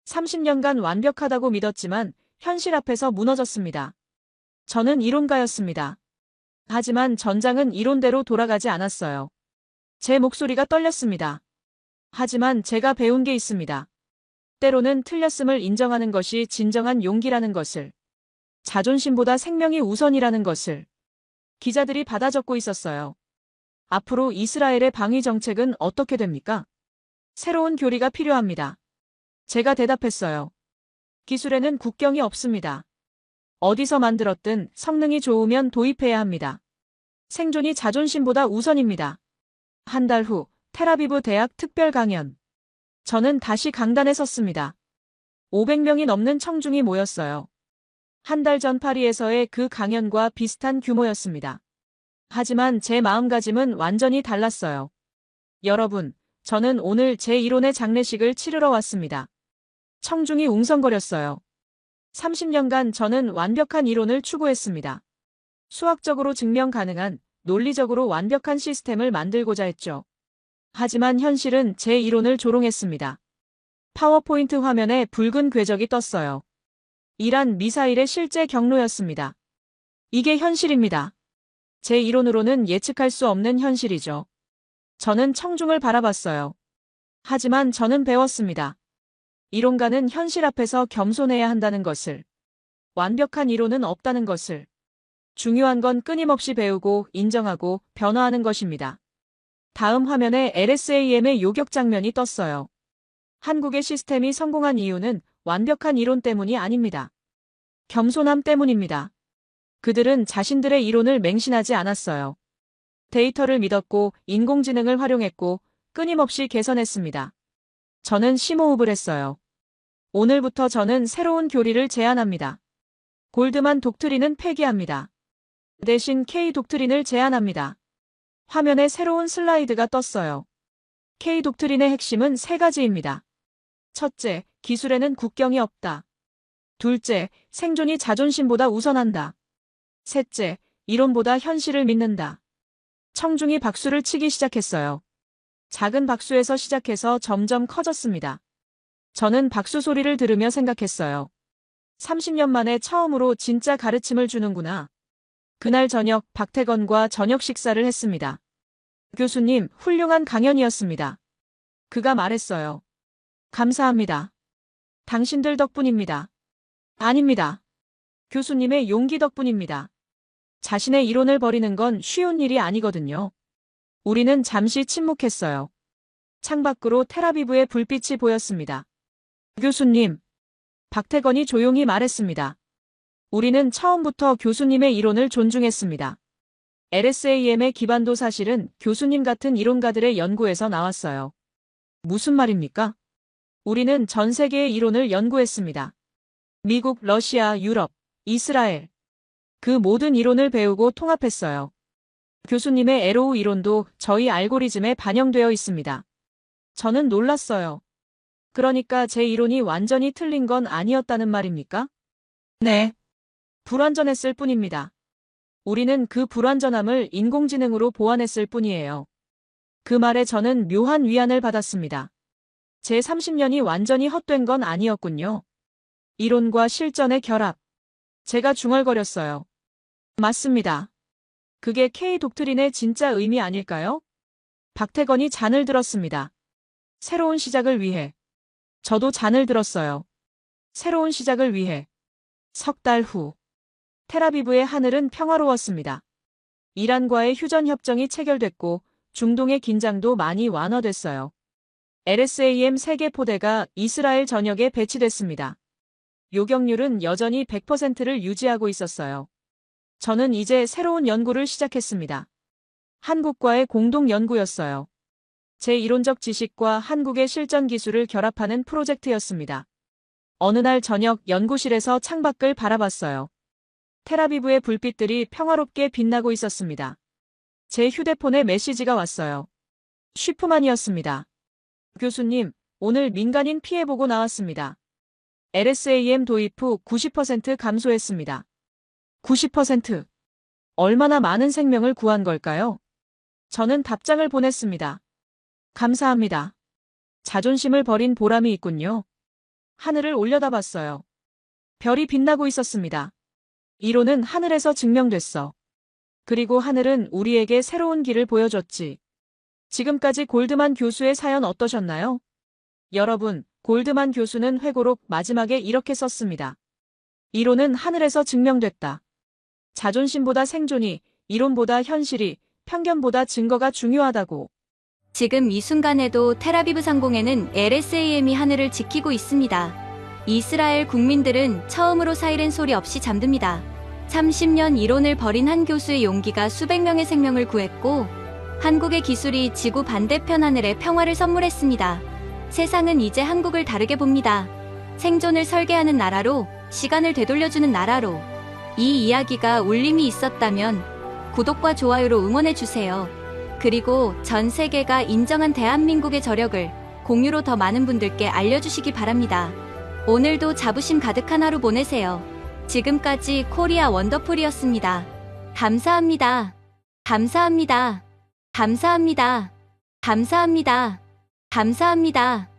30년간 완벽하다고 믿었지만 현실 앞에서 무너졌습니다. 저는 이론가였습니다. 하지만 전장은 이론대로 돌아가지 않았어요. 제 목소리가 떨렸습니다. 하지만 제가 배운 게 있습니다. 때로는 틀렸음을 인정하는 것이 진정한 용기라는 것을. 자존심보다 생명이 우선이라는 것을. 기자들이 받아 적고 있었어요. 앞으로 이스라엘의 방위 정책은 어떻게 됩니까? 새로운 교리가 필요합니다. 제가 대답했어요. 기술에는 국경이 없습니다. 어디서 만들었든 성능이 좋으면 도입해야 합니다. 생존이 자존심보다 우선입니다. 한 달 후 텔아비브 대학 특별 강연. 저는 다시 강단에 섰습니다. 500명이 넘는 청중이 모였어요. 한 달 전 파리에서의 그 강연과 비슷한 규모였습니다. 하지만 제 마음가짐은 완전히 달랐어요. 여러분, 저는 오늘 제 이론의 장례식을 치르러 왔습니다. 청중이 웅성거렸어요. 30년간 저는 완벽한 이론을 추구했습니다. 수학적으로 증명 가능한, 논리적으로 완벽한 시스템을 만들고자 했죠. 하지만 현실은 제 이론을 조롱했습니다. 파워포인트 화면에 붉은 궤적이 떴어요. 이란 미사일의 실제 경로였습니다. 이게 현실입니다. 제 이론으로는 예측할 수 없는 현실이죠. 저는 청중을 바라봤어요. 하지만 저는 배웠습니다. 이론가는 현실 앞에서 겸손해야 한다는 것을. 완벽한 이론은 없다는 것을. 중요한 건 끊임없이 배우고 인정하고 변화하는 것입니다. 다음 화면에 LSAM의 요격 장면이 떴어요. 한국의 시스템이 성공한 이유는 완벽한 이론 때문이 아닙니다. 겸손함 때문입니다. 그들은 자신들의 이론을 맹신하지 않았어요. 데이터를 믿었고 인공지능을 활용했고 끊임없이 개선했습니다. 저는 심호흡을 했어요. 오늘부터 저는 새로운 교리를 제안합니다. 골드만 독트린은 폐기합니다. 대신 K 독트린을 제안합니다. 화면에 새로운 슬라이드가 떴어요. K 독트린의 핵심은 3가지입니다. 첫째, 기술에는 국경이 없다. 둘째, 생존이 자존심보다 우선한다. 셋째, 이론보다 현실을 믿는다. 청중이 박수를 치기 시작했어요. 작은 박수에서 시작해서 점점 커졌습니다. 저는 박수 소리를 들으며 생각했어요. 30년 만에 처음으로 진짜 가르침을 주는구나. 그날 저녁 박태건과 저녁 식사를 했습니다. 교수님, 훌륭한 강연이었습니다. 그가 말했어요. 감사합니다. 당신들 덕분입니다. 아닙니다. 교수님의 용기 덕분입니다. 자신의 이론을 버리는 건 쉬운 일이 아니거든요. 우리는 잠시 침묵했어요. 창밖으로 텔아비브의 불빛이 보였습니다. 교수님, 박태건이 조용히 말했습니다. 우리는 처음부터 교수님의 이론을 존중했습니다. LSAM의 기반도 사실은 교수님 같은 이론가들의 연구에서 나왔어요. 무슨 말입니까? 우리는 전 세계의 이론을 연구했습니다. 미국, 러시아, 유럽, 이스라엘. 그 모든 이론을 배우고 통합했어요. 교수님의 에로우 이론도 저희 알고리즘에 반영되어 있습니다. 저는 놀랐어요. 그러니까 제 이론이 완전히 틀린 건 아니었다는 말입니까? 네. 불완전했을 뿐입니다. 우리는 그 불완전함을 인공지능으로 보완했을 뿐이에요. 그 말에 저는 묘한 위안을 받았습니다. 제 30년이 완전히 헛된 건 아니었군요. 이론과 실전의 결합. 제가 중얼거렸어요. 맞습니다. 그게 K 독트린의 진짜 의미 아닐까요? 박태건이 잔을 들었습니다. 새로운 시작을 위해. 저도 잔을 들었어요. 새로운 시작을 위해. 석 달 후. 텔아비브의 하늘은 평화로웠습니다. 이란과의 휴전협정이 체결됐고 중동의 긴장도 많이 완화됐어요. LSAM 3개 포대가 이스라엘 전역에 배치됐습니다. 요격률은 여전히 100%를 유지하고 있었어요. 저는 이제 새로운 연구를 시작했습니다. 한국과의 공동 연구였어요. 제 이론적 지식과 한국의 실전 기술을 결합하는 프로젝트였습니다. 어느 날 저녁 연구실에서 창밖을 바라봤어요. 텔아비브의 불빛들이 평화롭게 빛나고 있었습니다. 제 휴대폰에 메시지가 왔어요. 쉬프만이었습니다. 교수님, 오늘 민간인 피해 보고 나왔습니다. LSAM 도입 후 90% 감소했습니다. 90%. 얼마나 많은 생명을 구한 걸까요? 저는 답장을 보냈습니다. 감사합니다. 자존심을 버린 보람이 있군요. 하늘을 올려다봤어요. 별이 빛나고 있었습니다. 이론은 하늘에서 증명됐어. 그리고 하늘은 우리에게 새로운 길을 보여줬지. 지금까지 골드만 교수의 사연 어떠셨나요? 여러분, 골드만 교수는 회고록 마지막에 이렇게 썼습니다. 이론은 하늘에서 증명됐다. 자존심보다 생존이, 이론보다 현실이, 편견보다 증거가 중요하다고. 지금 이 순간에도 텔아비브 상공에는 LSAM이 하늘을 지키고 있습니다. 이스라엘 국민들은 처음으로 사이렌 소리 없이 잠듭니다. 30년 이론을 버린 한 교수의 용기가 수백 명의 생명을 구했고 한국의 기술이 지구 반대편 하늘에 평화를 선물했습니다. 세상은 이제 한국을 다르게 봅니다. 생존을 설계하는 나라로, 시간을 되돌려주는 나라로. 이 이야기가 울림이 있었다면 구독과 좋아요로 응원해주세요. 그리고 전 세계가 인정한 대한민국의 저력을 공유로 더 많은 분들께 알려주시기 바랍니다. 오늘도 자부심 가득한 하루 보내세요. 지금까지 코리아 원더풀이었습니다. 감사합니다. 감사합니다. 감사합니다. 감사합니다. 감사합니다.